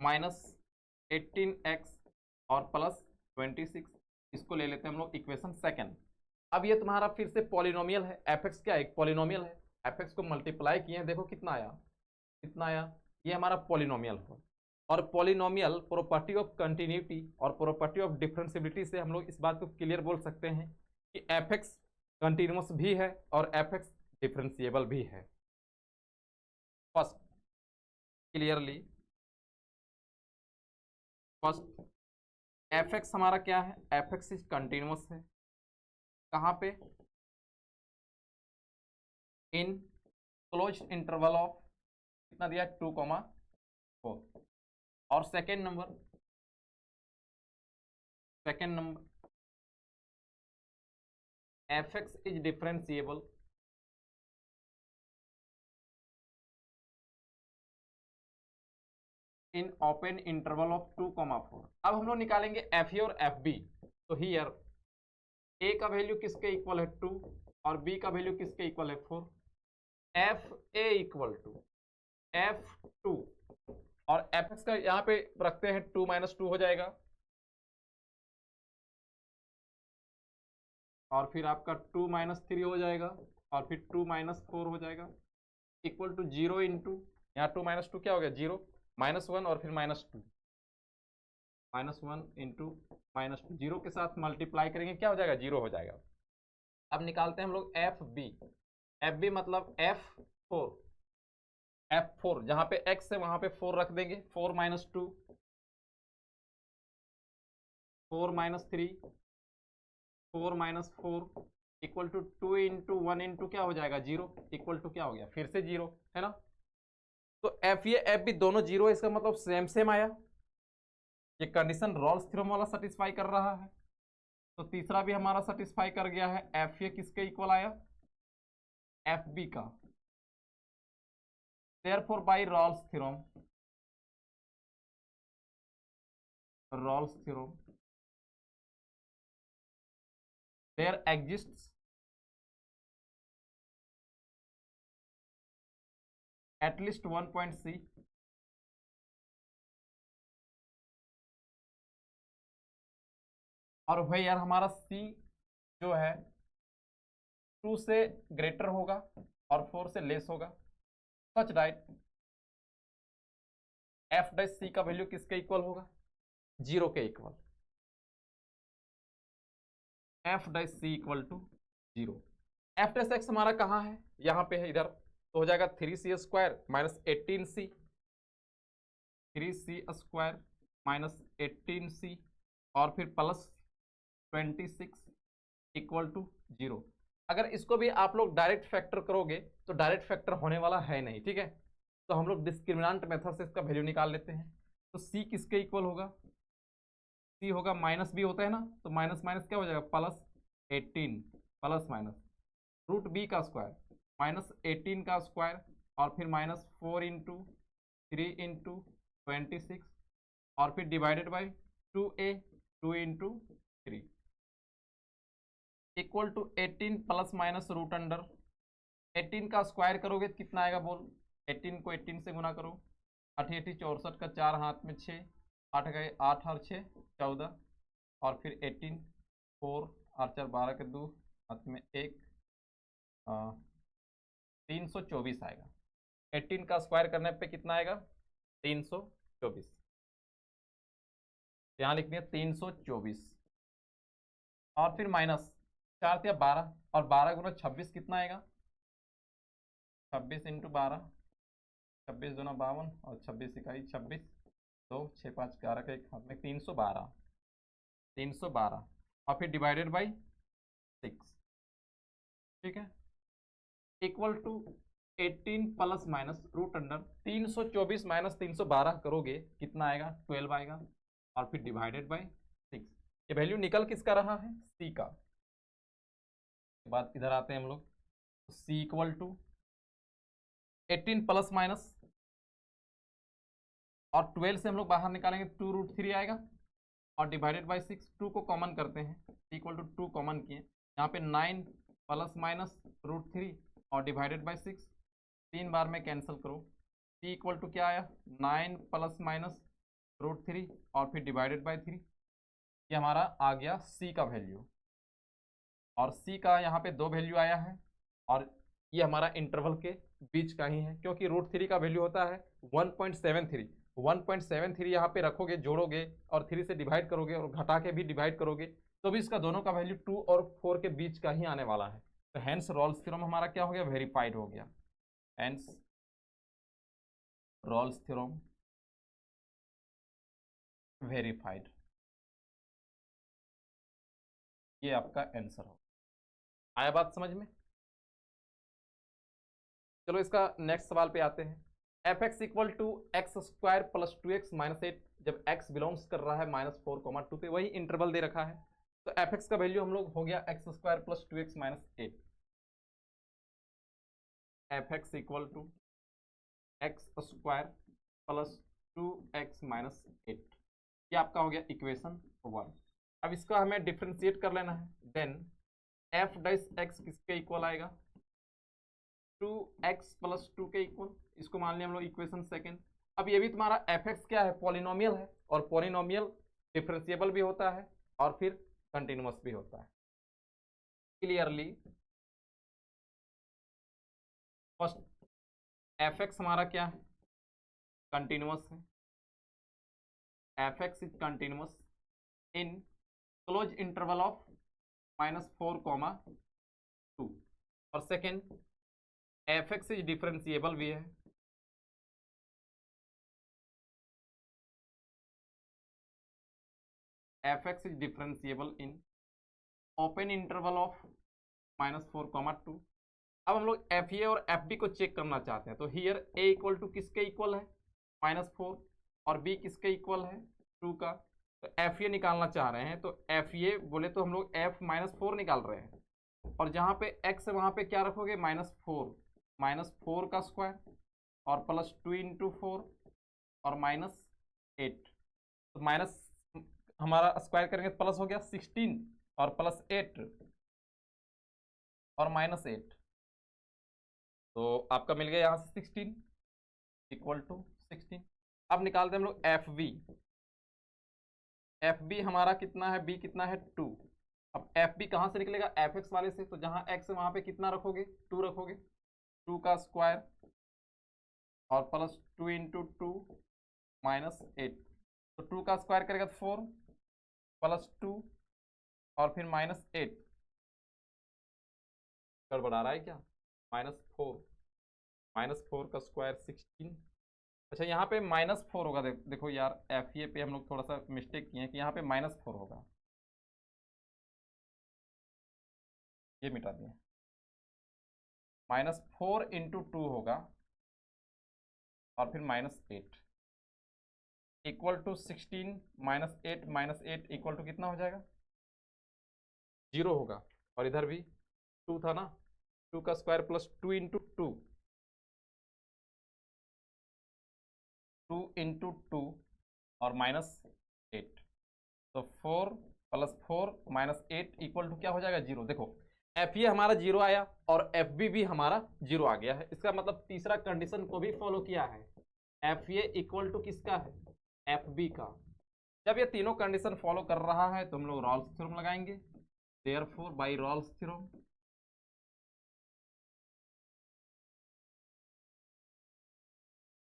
माइनस 18x और प्लस 26। इसको ले लेते हैं हम लोग इक्वेशन सेकंड। अब ये तुम्हारा फिर से पॉलिनोमियल है, एफ एक्स क्या है, एक पॉलिनोमियल है। एफ एक्स को मल्टीप्लाई किए हैं, देखो कितना आया, कितना आया, ये हमारा पॉलिनोमियल है। और पॉलिनोमियल प्रॉपर्टी ऑफ कंटिन्यूटी और प्रॉपर्टी ऑफ डिफरेंशियबिलिटी से हम लोग इस बात को क्लियर बोल सकते हैं कि एफ एक्स कंटिन्यूस भी है और एफ एक्स डिफरेंशिएबल भी है। First clearly, first F x हमारा क्या है, एफ एक्स इज कंटिन्यूस है, कहाँ पे, इन क्लोज इंटरवल ऑफ कितना दिया 2,4। और second number f x is differentiable in open interval of 2,4। अब हम लोग निकालेंगे एफ ए और एफ बी। तो हियर ए का वैल्यू किसके इक्वल है 2 और बी का वैल्यू किसके इक्वल है 4। F a equal to F2 और एफ एक्स का यहाँ पे रखते हैं 2 माइनस 2 हो जाएगा, और फिर आपका 2 माइनस 3 हो जाएगा और फिर 2 माइनस 4 हो जाएगा इक्वल टू 0 इंटू, यहाँ 2 माइनस 2 क्या हो गया 0, माइनस 1 और फिर माइनस 2, माइनस 1 इंटू माइनस 2, 0 के साथ मल्टीप्लाई करेंगे क्या हो जाएगा 0 हो जाएगा। अब निकालते हैं हम लोग एफ बी। एफ बी मतलब F4, F4 जहां पे x है वहां पे 4 रख देंगे, 4 minus 2 4 minus 3 4 minus 4 equal to 2 into 1 into क्या हो जाएगा 0 इक्वल टू क्या हो गया फिर से 0 है ना। तो एफ ए एफ बी दोनों 0 है, इसका मतलब सेम सेम आया, ये कंडीशन रॉल्स थ्योरम वाला सेटिस्फाई कर रहा है। तो तीसरा भी हमारा सेटिस्फाई कर गया है, एफ ए किसके इक्वल आया एफ बी का। Therefore by Rolle's theorem there exists at least one point C और भाई यार हमारा C जो है 2 से ग्रेटर होगा और 4 से लेस होगा, such right. F dash c का वैल्यू किसके इक्वल होगा 0 के equal, f dash c equal to 0। F dash x हमारा कहाँ है, यहाँ पे है इधर, तो हो जाएगा 3c square minus 18c, 3c square minus 18c और फिर प्लस 26 इक्वल टू 0। अगर इसको भी आप लोग डायरेक्ट फैक्टर करोगे तो डायरेक्ट फैक्टर होने वाला है नहीं, ठीक है। तो हम लोग डिस्क्रिमिनेंट मेथड से इसका वैल्यू निकाल लेते हैं। तो सी किसके इक्वल होगा, सी होगा माइनस बी होता है ना, तो माइनस माइनस क्या हो जाएगा plus 18 plus minus root b का स्क्वायर माइनस 18 का स्क्वायर और फिर माइनस 4 इंटू 3 इंटू 26 और फिर divided by 2a 2 into 3 equal to 18 plus minus root under 18 का स्क्वायर करोगे तो कितना आएगा बोल, 18 को 18 से गुना करो, 88 64 का 4 हाथ में 6 8 गए 8 और 6 14 और फिर 18 4 और 4 12 के 2 हाथ में 1 324 आएगा। 18 का स्क्वायर करने पे कितना आएगा 324, यहाँ लिख दिया 324 और फिर माइनस 4 या 12 और 12 गुना 26 कितना आएगा 26 इंटू 12 26 दूना 52 और 26 इकाई 26 2 6 5 11 का एक हाथ में 312 और फिर डिवाइडेड बाई 6, ठीक है, equal to 18 plus minus root under 324 minus 312 करोगे कितना आएगा 12 आएगा और फिर डिवाइडेड बाई 6। ये वैल्यू निकल किसका रहा है सी का। बाद इधर आते हैं हम लोग, सी इक्वल टू 18 प्लस माइनस और 12 से हम लोग बाहर निकालेंगे 2 रूट 3 आएगा और डिवाइडेड बाई 6, 2 को कॉमन करते हैं इक्वल टू 2 कॉमन किए, यहाँ पे 9 प्लस माइनस रूट 3 और डिवाइडेड बाई 6 3 बार में कैंसिल करो, सी इक्वल टू क्या आया 9 प्लस माइनस रूट 3 और फिर डिवाइडेड बाई 3, ये हमारा आ गया सी का वैल्यू। और सी का यहाँ पे 2 वैल्यू आया है और ये हमारा इंटरवल के बीच का ही है, क्योंकि रूट 3 का वैल्यू होता है 1.73 1.73 यहाँ पे रखोगे जोड़ोगे और 3 से डिवाइड करोगे और घटा के भी डिवाइड करोगे तो भी इसका दोनों का वैल्यू 2 और 4 के बीच का ही आने वाला है। तो हेंस रॉल्स थ्योरम हमारा क्या हो गया वेरीफाइड हो गया, हेंस रॉल्स थ्योरम वेरीफाइड, ये आपका आंसर हो। आया बात समझ में। चलो इसका नेक्स्ट सवाल पे आते हैं। F x equal to x square plus 2x minus 8, जब x बिलोंग्स कर रहा है -4, 2 पे, वही इंटरवल दे रखा है, तो एफ एक्स का वैल्यू हम लोग हो गया x square plus 2x minus 8। F x equal to x square plus 2x minus 8, ये आपका हो गया इक्वेशन 1। अब इसका हमें डिफ्रेंशिएट कर लेना है, देन एफ डैश एक्स किसके इक्वल आएगा 2x प्लस 2 के इक्वल, इसको मान लिया हम लोग इक्वेशन सेकंड। अब ये भी तुम्हारा एफ एक्स क्या है पॉलिनोमियल है और पॉलिनोमियल डिफरेंशिएबल भी होता है और फिर कंटिन्यूअस भी होता है। क्लियरली फर्स्ट एफ एक्स हमारा क्या है कंटिन्यूअस है, F x is continuous in close interval of -4, 2 और second F x is differentiable भी है, F x is differentiable in open interval of -4, 2। अब हम लोग एफ ए और एफ बी को चेक करना चाहते हैं, तो हियर ए इक्वल टू किसके इक्वल है -4 और बी किसके इक्वल है 2 का, तो एफ ए निकालना चाह रहे हैं, तो एफ ए बोले तो हम लोग एफ -4 निकाल रहे हैं और जहाँ पे एक्स है वहाँ पे क्या रखोगे -4 का स्क्वायर और प्लस 2 इंटू 4 और -8, तो माइनस हमारा स्क्वायर करेंगे तो प्लस हो गया 16 और प्लस 8 और -8, तो आपका मिल गया यहाँ से 16 इक्वल टू 16। अब निकालते हैं हम लोग एफ बी, एफ बी हमारा कितना है बी कितना है 2। अब एफ बी कहाँ से निकलेगा एफ एक्स वाले से, तो जहाँ एक्स है वहाँ पे कितना रखोगे 2 रखोगे, 2 का स्क्वायर और प्लस 2 इंटू 2 -8, तो 2 का स्क्वायर करेगा तो 4 प्लस 2 और फिर -8, गड़बड़ा रहा है क्या -4 का स्क्वायर 16। अच्छा यहाँ पे -4 होगा, देखो यार एफ ए पे हम लोग थोड़ा सा मिस्टेक किए हैं कि यहाँ पे -4 होगा, ये मिटा दिए -4 इंटू 2 होगा और फिर -8 इक्वल टू 16 -8 इक्वल टू कितना हो जाएगा 0 होगा। और इधर भी 2 था ना, 2 का स्क्वायर प्लस 2 इंटू 2, 2 इंटू 2 और -8, तो 4 + 4 -8 इक्वल टू क्या हो जाएगा 0। देखो एफ ये हमारा 0 आया और एफ बी भी हमारा 0 आ गया है। इसका मतलब तीसरा कंडीशन को भी फॉलो किया है। एफ ये इक्वल टू किसका है, एफ बी का। जब ये तीनों कंडीशन फॉलो कर रहा है तो हम लोग रॉल्स थ्योरम लगाएंगे। Therefore by Rolle's theorem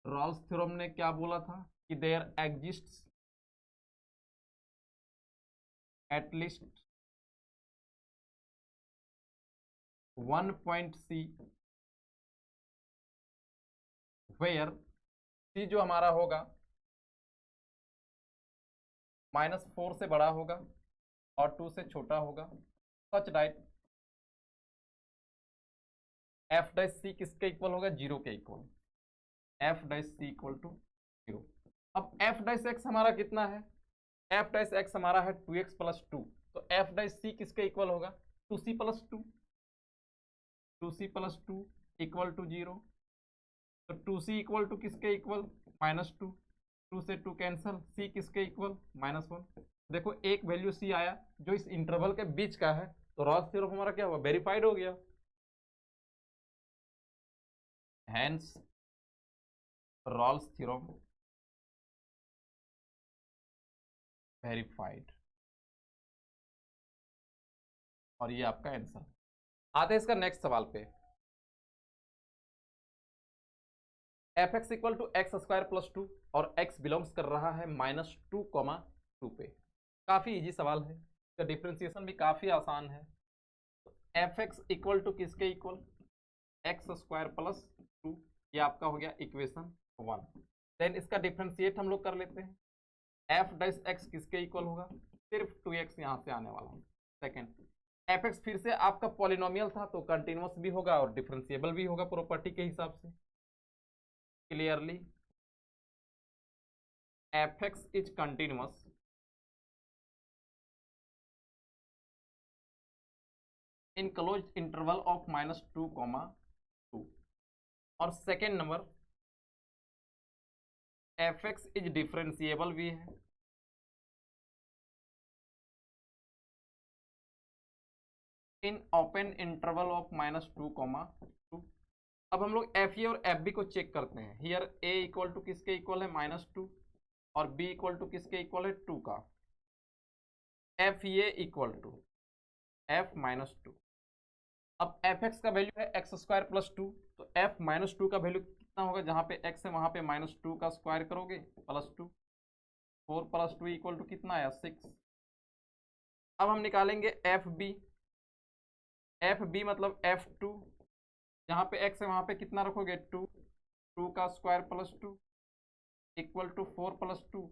Rolle's theorem ने क्या बोला था कि there exists at least one point C where C जो हमारा होगा -4 से बड़ा होगा और 2 से छोटा होगा, such that f dash c किसके इक्वल होगा 0 के equal, f dash c equal to 0। अब एफ डैश एक्स हमारा कितना है, एफ डैश एक्स हमारा है 2x + 2, तो एफ डैश सी किसके इक्वल होगा 2c + 2, 2c + 2 इक्वल टू 0। तो 2c इक्वल टू किसके इक्वल -2, 2 से 2 कैंसल, c किसके इक्वल -1। देखो एक वैल्यू c आया जो इस इंटरवल के बीच का है, तो रॉल्स थ्योरम हमारा क्या हुआ, वेरीफाइड हो गया। हैंस रॉल्स थ्योरम वेरीफाइड, और ये आपका आंसर। आते हैं इसका नेक्स्ट सवाल पे। F x equal to x² + 2 और x बिलोंग्स कर रहा है -2, 2 पे। काफी इजी सवाल है, इसका डिफ्रेंसिएशन भी काफी आसान है। एफ एक्स इक्वल टू किसके इक्वल, x² + 2, ये आपका हो गया इक्वेशन 1। देन इसका डिफ्रेंशिएट हम लोग कर लेते हैं। एफ डैश एक्स किसके इक्वल होगा, सिर्फ 2x यहाँ से आने वाला है। सेकेंड, एफ एक्स फिर से आपका पॉलिनोमियल था तो कंटिन्यूअस भी होगा और डिफरेंशिएबल भी होगा प्रॉपर्टी के हिसाब से। Clearly F x is continuous in closed interval of -2, 2। और second number f x is differentiable भी है इन ओपन इंटरवल ऑफ -2, 2। अब हम लोग एफ ए और एफ बी को चेक करते हैं। हियर ए इक्वल टू किसके इक्वल है -2 और बी इक्वल टू किसके इक्वल है 2 का। F a equal to f -2। अब एफ एक्स का वैल्यू है x² + 2, तो एफ -2 का वैल्यू कितना होगा, जहां पे x है वहां पे -2 का स्क्वायर करोगे +2, 4 + 2 इक्वल टू कितना आया 6। अब हम निकालेंगे एफ बी मतलब f2, जहां पे x है वहां पे कितना रखोगे 2, 2 का square +2 equal to 4 + 2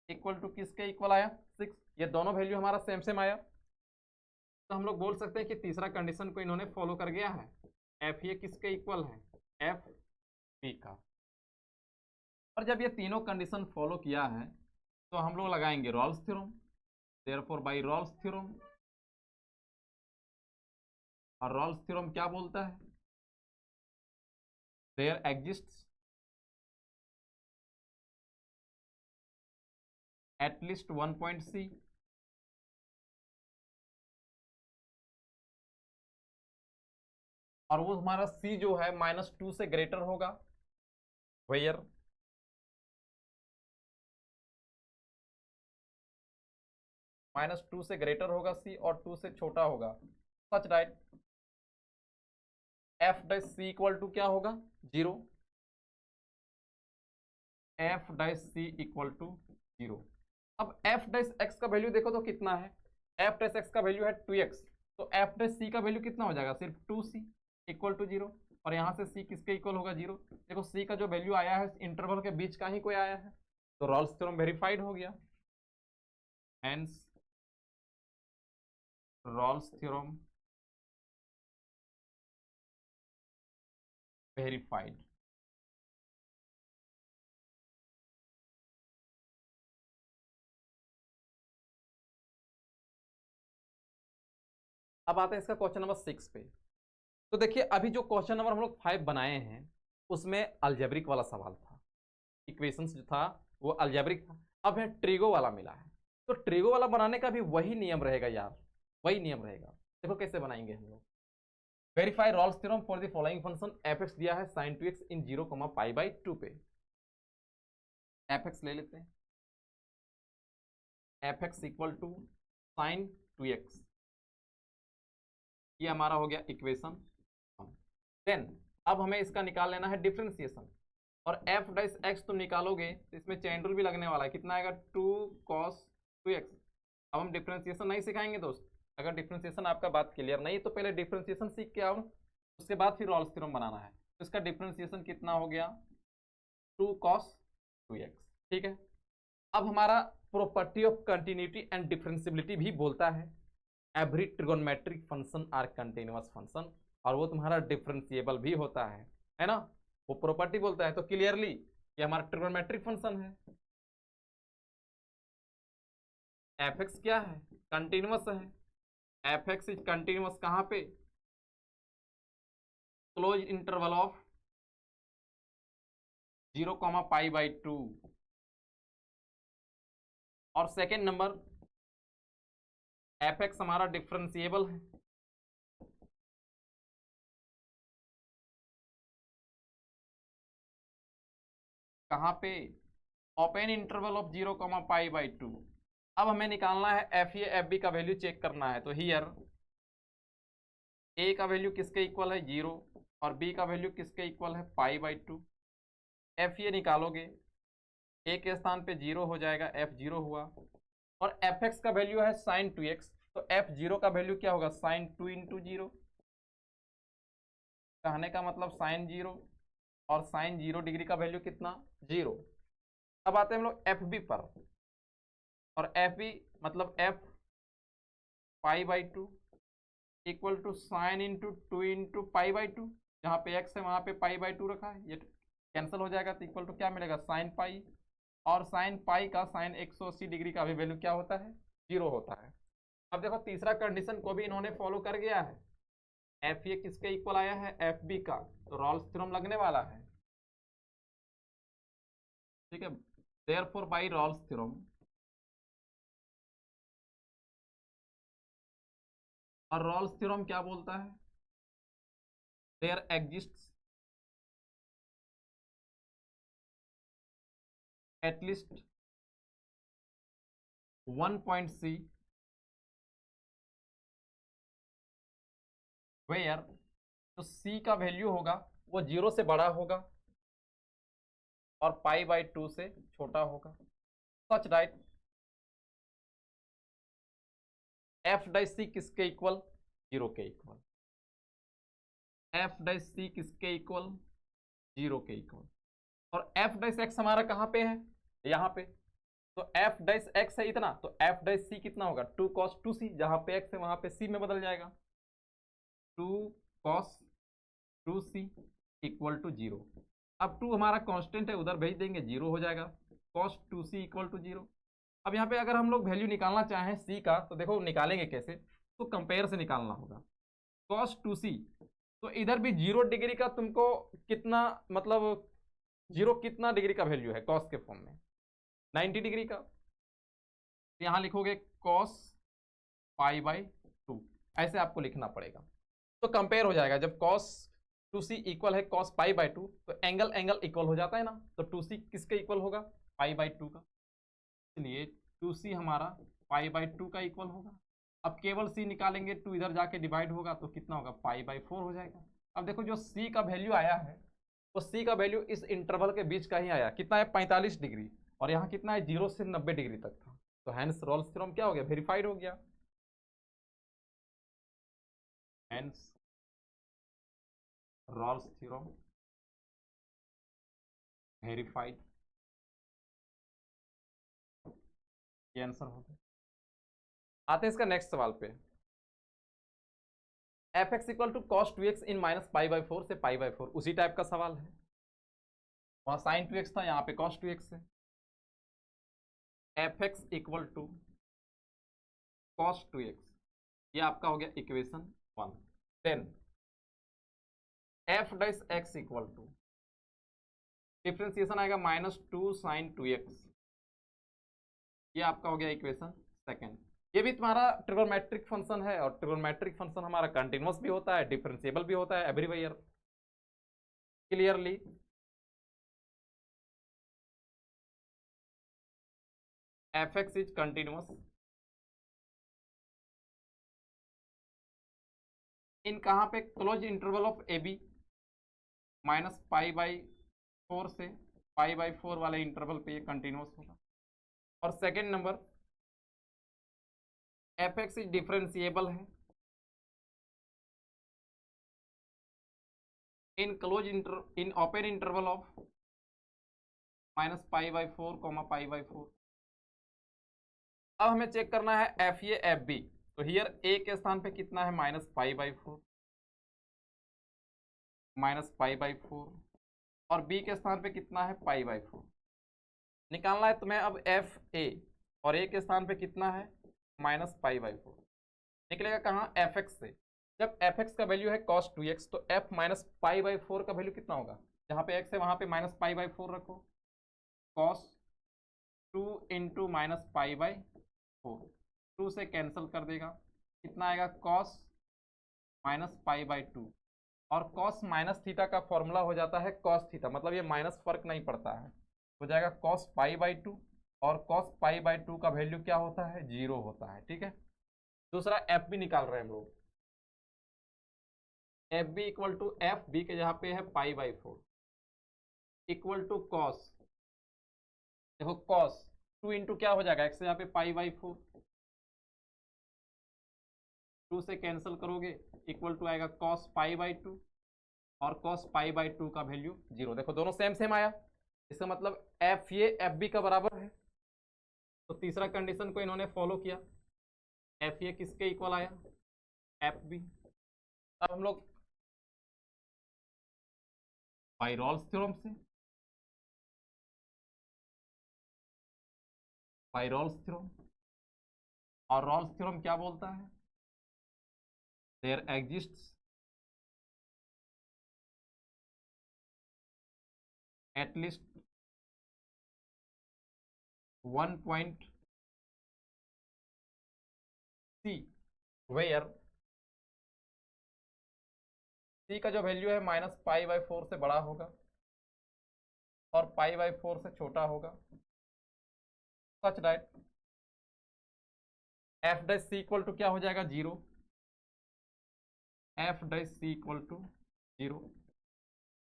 equal to किसके इक्वल आया 6। ये दोनों वैल्यू हमारा सेम सेम आया, तो हम लोग बोल सकते हैं कि तीसरा कंडीशन को इन्होंने फॉलो कर गया है। एफ ये किसके इक्वल है, एफ बी का। और जब ये तीनों कंडीशन फॉलो किया है तो हम लोग लगाएंगे Rolle's theorem. Therefore by Rolle's theorem, और रॉल्स थ्योरम क्या बोलता है, there exists at least one point c और वो हमारा c जो है -2 से ग्रेटर होगा, वेयर -2 से ग्रेटर होगा c और 2 से छोटा होगा, such right f dash c equal to क्या होगा 0, f dash c equal to 0। अब एफ डैश एक्स का वैल्यू देखो तो कितना है, एफ डैश एक्स का वैल्यू है 2x, तो एफ डैश सी का वैल्यू कितना हो जाएगा सिर्फ 2c इक्वल टू 0, और यहाँ से c किसके इक्वल होगा 0। देखो c का जो वैल्यू आया है इंटरवल के बीच का ही कोई आया है, तो रॉल्स थ्योरम वेरीफाइड हो गया। Hence Rolle's theorem verified. अब आते हैं इसका क्वेश्चन नंबर 6 पे। तो देखिए अभी जो क्वेश्चन नंबर हम लोग 5 बनाए हैं उसमें अलजेब्रिक वाला सवाल था, इक्वेशंस जो था वो अलजेब्रिक था। अब है ट्रिगो वाला मिला है, तो ट्रिगो वाला बनाने का भी वही नियम रहेगा यार, वही नियम रहेगा। देखो कैसे बनाएंगे हम लोग। Verify Rolle's theorem for the following function, f x दिया है sign 2x in 0, pi by 2 पे। एफ एक्स ले लेते हैं, f x equal to sine 2x, ये हमारा हो गया इक्वेशन। देन अब हमें इसका निकाल लेना है डिफरेंशिएशन, और एफ डैश एक्स तुम निकालोगे तो इसमें चेन रूल भी लगने वाला है, कितना आएगा 2 cos 2x। अब हम डिफरेंशिएशन नहीं सिखाएंगे दोस्त, अगर डिफरेंशिएशन आपका बात क्लियर नहीं तो पहले डिफरेंशिएशन सीख के आओ, उसके बाद फिर रॉल्स थ्योरम बनाना है। तो इसका डिफरेंशिएशन कितना हो गया 2 cos 2x, ठीक है। अब हमारा property of continuity and differentiability भी बोलता है every trigonometric function are continuous function, और वो तुम्हारा डिफरेंशिएबल भी होता है ना, वो प्रॉपर्टी बोलता है। तो क्लियरली ये हमारा ट्रिगोनोमेट्रिक फंक्शन है। एफ एक्स क्या है, कंटिन्यूअस है। एफ एक्स इज कंटिन्यूअस कहां पे, closed interval of 0, pi by 2। और सेकेंड नंबर एफ एक्स हमारा डिफरेंशिएबल है, कहां पे, open interval of 0, pi by 2। अब हमें निकालना है एफ ए एफ बी का वैल्यू चेक करना है। तो हियर ए का वैल्यू किसके इक्वल है 0, और बी का वैल्यू किसके इक्वल है पाई बाई 2। एफ ए निकालोगे, ए के स्थान पे 0 हो जाएगा, एफ 0 हुआ, और एफ एक्स का वैल्यू है साइन 2x, तो एफ 0 का वैल्यू क्या होगा साइन 2 इंटू 0, कहने का मतलब साइन 0, और साइन 0 डिग्री का वैल्यू कितना 0। अब आते हैं हम लोग एफ बी पर, और एफ बी मतलब f pi by 2 equal to sine into 2 into pi by 2, जहाँ पे एक्स है वहाँ पे पाई बाई 2 रखा है, ये कैंसिल हो जाएगा, तो इक्वल टू क्या मिलेगा साइन पाई, और साइन पाई का साइन 180 डिग्री का भी वैल्यू क्या होता है 0 होता है। अब देखो तीसरा कंडीशन को भी इन्होंने फॉलो कर गया है, एफ ए किसके इक्वल आया है एफ बी का, तो रॉल्स थ्योरम लगने वाला है, ठीक है। देयरफॉर बाय रॉल्स थ्योरम, और रॉल्स थ्योरम क्या बोलता है, there exists at least one point C where, तो सी का वैल्यू होगा वो 0 से बड़ा होगा और पाई बाई 2 से छोटा होगा, सच राइट। एफ डाई सी किसके इक्वल 0 के इक्वल, एफ डाई सी किसके इक्वल 0 के इक्वल, और एफ डाइस एक्स हमारा कहाँ पे है यहाँ पे, तो एफ डाइस एक्स है इतना, तो एफ डाइस सी कितना होगा 2 cos 2c, जहाँ पे एक्स है वहाँ पे सी में बदल जाएगा, 2 cos 2c इक्वल टू 0। अब 2 हमारा कांस्टेंट है, उधर भेज देंगे 0 हो जाएगा, cos 2c इक्वल टू 0। अब यहाँ पे अगर हम लोग वैल्यू निकालना चाहें c का, तो देखो निकालेंगे कैसे, तो कंपेयर से निकालना होगा। cos 2c, तो इधर भी 0 डिग्री का तुमको कितना मतलब 0 कितना डिग्री का वैल्यू है कॉस के फॉर्म में 90 डिग्री का, तो यहां लिखोगे कॉस पाई बाई 2, ऐसे आपको लिखना पड़ेगा। तो कंपेयर हो जाएगा, जब कॉस 2c इक्वल है कॉस पाई बाई 2, तो एंगल एंगल इक्वल हो जाता है ना, तो 2c किसके इक्वल होगा पाई बाई 2 का, इसलिए 2c हमारा पाई बाई 2 का इक्वल होगा। अब केवल c निकालेंगे, 2 इधर जाके डिवाइड होगा तो कितना होगा पाई बाई 4 हो जाएगा। अब देखो जो c का वैल्यू आया है, तो c का वैल्यू इस इंटरवल के बीच का ही आया, कितना है 45 डिग्री, और यहाँ कितना है 0 से 90 डिग्री तक था, तो हैंस रॉल्स थ्योरम क्या हो गया वेरीफाइड हो गया, हैंस रॉल्स थ्योरम वेरीफाइड, ये आंसर हो गया। आते हैं इसका नेक्स्ट सवाल पे। F x equal to cos 2x in minus pi by 4 से पाई बाई 4, उसी टाइप का सवाल है। वहां साइन 2x था, यहाँ पे कॉस 2x है। F x equal to cos 2x, ये आपका हो गया equation 1। Then f dash x equal to differentiation आएगा -2 sin 2x, ये आपका हो गया इक्वेशन सेकंड। ये भी तुम्हारा ट्रिगोनोमेट्रिक फंक्शन है, और ट्रिगोनोमेट्रिक फंक्शन हमारा कंटिन्यूअस भी होता है, डिफरेंशिएबल भी होता है everywhere. Clearly F x is continuous in कहाँ पे, closed interval of A B -π/4 से π/4 वाले इंटरवल पे ये कंटिन्यूअस होगा। और second number f x is differentiable है इन ओपन इंटरवल ऑफ -π/4, π/4। अब हमें चेक करना है एफ ए एफ बी, तो हियर ए के स्थान पे कितना है -π/4, -π/4, और बी के स्थान पे कितना है π/4। निकालना है तुम्हें अब एफ ए, और ए के स्थान पे कितना है -π/4। निकलेगा कहाँ, एफ एक्स से। जब एफ एक्स का वैल्यू है cos 2x, तो एफ -π/4 का वैल्यू कितना होगा, जहाँ पे x है वहाँ पे -π/4 रखो, cos 2 इंटू -π/4, 2 से कैंसिल कर देगा, कितना आएगा cos -π/2, और cos माइनस थीटा का फॉर्मूला हो जाता है cos थीटा, मतलब ये माइनस फर्क नहीं पड़ता है, हो जाएगा cos π/2, और cos π/2 का वैल्यू क्या होता है, 0 होता है। ठीक है, दूसरा एफ बी निकाल रहे हैं हम लोग। F b equal to f b के जहाँ पे है π/4 इक्वल टू कॉस, देखो cos 2 इंटू क्या हो जाएगा, x यहाँ पे π/4, 2 से कैंसिल करोगे इक्वल टू आएगा cos π/2, और cos π/2 का वैल्यू 0। देखो दोनों सेम सेम आया, इसका मतलब एफ ए एफ बी का बराबर है। तो तीसरा कंडीशन को इन्होंने फॉलो किया, एफ ए किसके इक्वल आया, एफ बी। अब हम लोग बाय रॉल्स थ्योरम से, बाय रॉल्स थ्योरम, और रॉल्स थ्योरम क्या बोलता है, there exists at least one point C where C का जो वैल्यू है -π/4 से बड़ा होगा और π/4 से छोटा होगा, such that f dash c equal to क्या हो जाएगा, 0। F dash c equal to 0।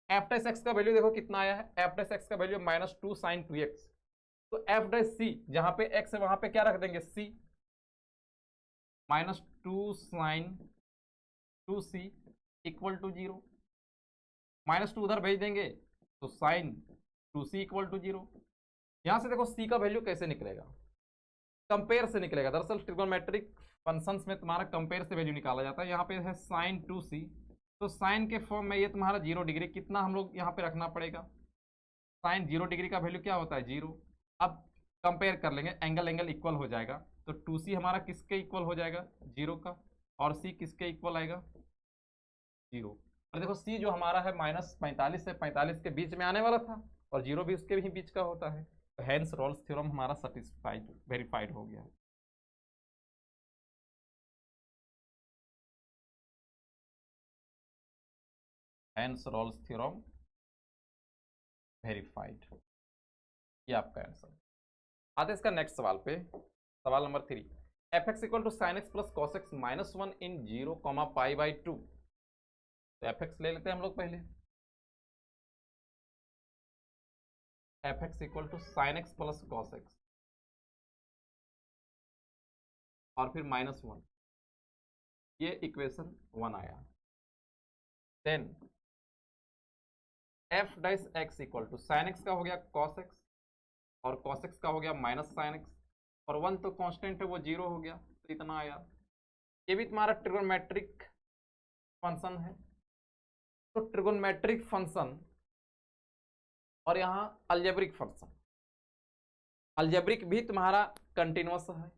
F dash x का वैल्यू देखो कितना आया है, एफ डैश एक्स का वैल्यू -2 sin 2x, तो एफ डैश सी जहां पे x है वहां पे क्या रख देंगे, c, -2 sin 2c equal to 0, -2 उधर भेज देंगे तो sin 2c इक्वल टू 0। यहां से देखो c का वैल्यू कैसे निकलेगा, कंपेयर से निकलेगा। दरअसल ट्रिगोनोमेट्रिक फंक्शंस में तुम्हारा कंपेयर से वैल्यू निकाला जाता है। यहाँ पे है sin 2c, तो साइन के फॉर्म में ये तुम्हारा 0 डिग्री, कितना हम लोग यहाँ पे रखना पड़ेगा, साइन 0 डिग्री का वैल्यू क्या होता है, 0। अब कंपेयर कर लेंगे, एंगल एंगल इक्वल हो जाएगा, तो 2c हमारा किसके इक्वल हो जाएगा, 0 का, और c किसके इक्वल आएगा, 0। और देखो c जो हमारा है -45 से 45 के बीच में आने वाला था, और 0 भी उसके भी बीच का होता है, तो हेंस रॉल्स थ्योरम हमारा सेटिस्फाइड, वेरीफाइड हो गया। हेंस रॉल्स थ्योरम वेरीफाइड, ये आपका आंसर। आते इसका नेक्स्ट सवाल पे, सवाल number 3। F x equal to sine x plus cos x -1 in 0, π/2। तो एफ एक्स ले लेते हैं हम लोग पहले, f x equal to sine x plus cos x, और फिर -1, ये इक्वेशन 1 आया। Then f dash x equal to sine x का हो गया कॉस एक्स, और कॉस एक्स का हो गया -sin x, और 1 तो कांस्टेंट है वो 0 हो गया, तो इतना आया। ये भी तुम्हारा ट्रिगोनोमेट्रिक फंक्शन है, तो ट्रिगोनमेट्रिक फंक्शन और यहाँ अलजेब्रिक फंक्शन। अलजेब्रिक भी तुम्हारा कंटिन्यूअस है,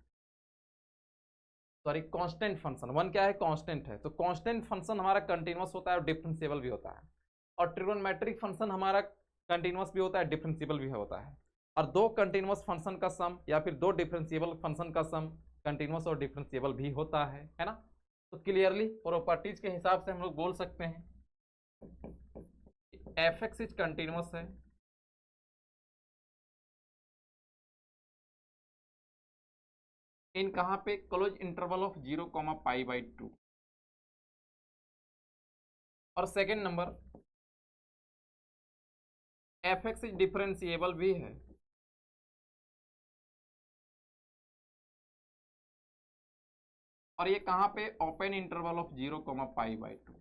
सॉरी कांस्टेंट फंक्शन। वन क्या है, कांस्टेंट है, तो कांस्टेंट फंक्शन हमारा कंटिन्यूअस होता है और डिफरेंशिएबल भी होता है। और ट्रिगोनमेट्रिक फंक्शन हमारा कंटिन्यूअस भी होता है, डिफरेंशिएबल भी होता है। और दो कंटिन्यूअस फंक्शन का सम या फिर दो डिफरेंशिएबल फंक्शन का सम कंटिन्यूअस और डिफरेंशिएबल भी होता है ना। तो क्लियरली प्रॉपर्टीज के हिसाब से हम लोग बोल सकते हैं एफ एक्स इज कंटिन्यूअस है इन कहाँ पे, क्लोज इंटरवल ऑफ 0, π/2। और second number f x is differentiable भी है और ये कहाँ पे, ओपन इंटरवल ऑफ 0, π/2।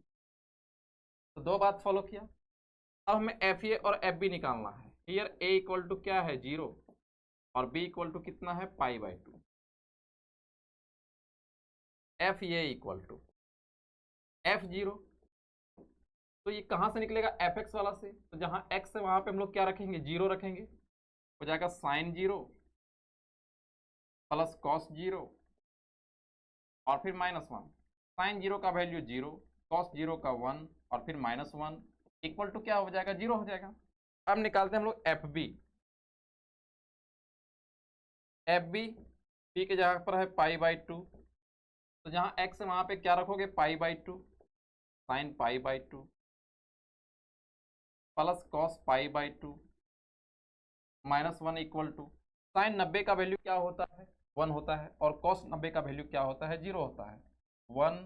तो दो बात फॉलो किया। अब हमें एफ ए और एफ बी निकालना है। हियर ए इक्वल टू क्या है, 0, और बी इक्वल टू कितना है, π/2। F a equal to F0, तो ये कहाँ से निकलेगा, एफ एक्स वाला से। तो जहाँ एक्स है वहाँ पे हम लोग क्या रखेंगे, 0 रखेंगे, हो जाएगा sin 0 प्लस cos 0 और फिर -1। sin 0 का वैल्यू 0, cos 0 का 1 और फिर -1 इक्वल टू क्या हो जाएगा, 0 हो जाएगा। अब निकालते हैं हम लोग f b. F b b के जगह पर है π/2, तो जहाँ x है वहाँ पे क्या रखोगे, π/2 sin π/2 plus cos π/2 -1 equal to sine 90 का वैल्यू क्या होता है, 1 होता है, और cos 90 का वैल्यू क्या होता है, 0 होता है। 1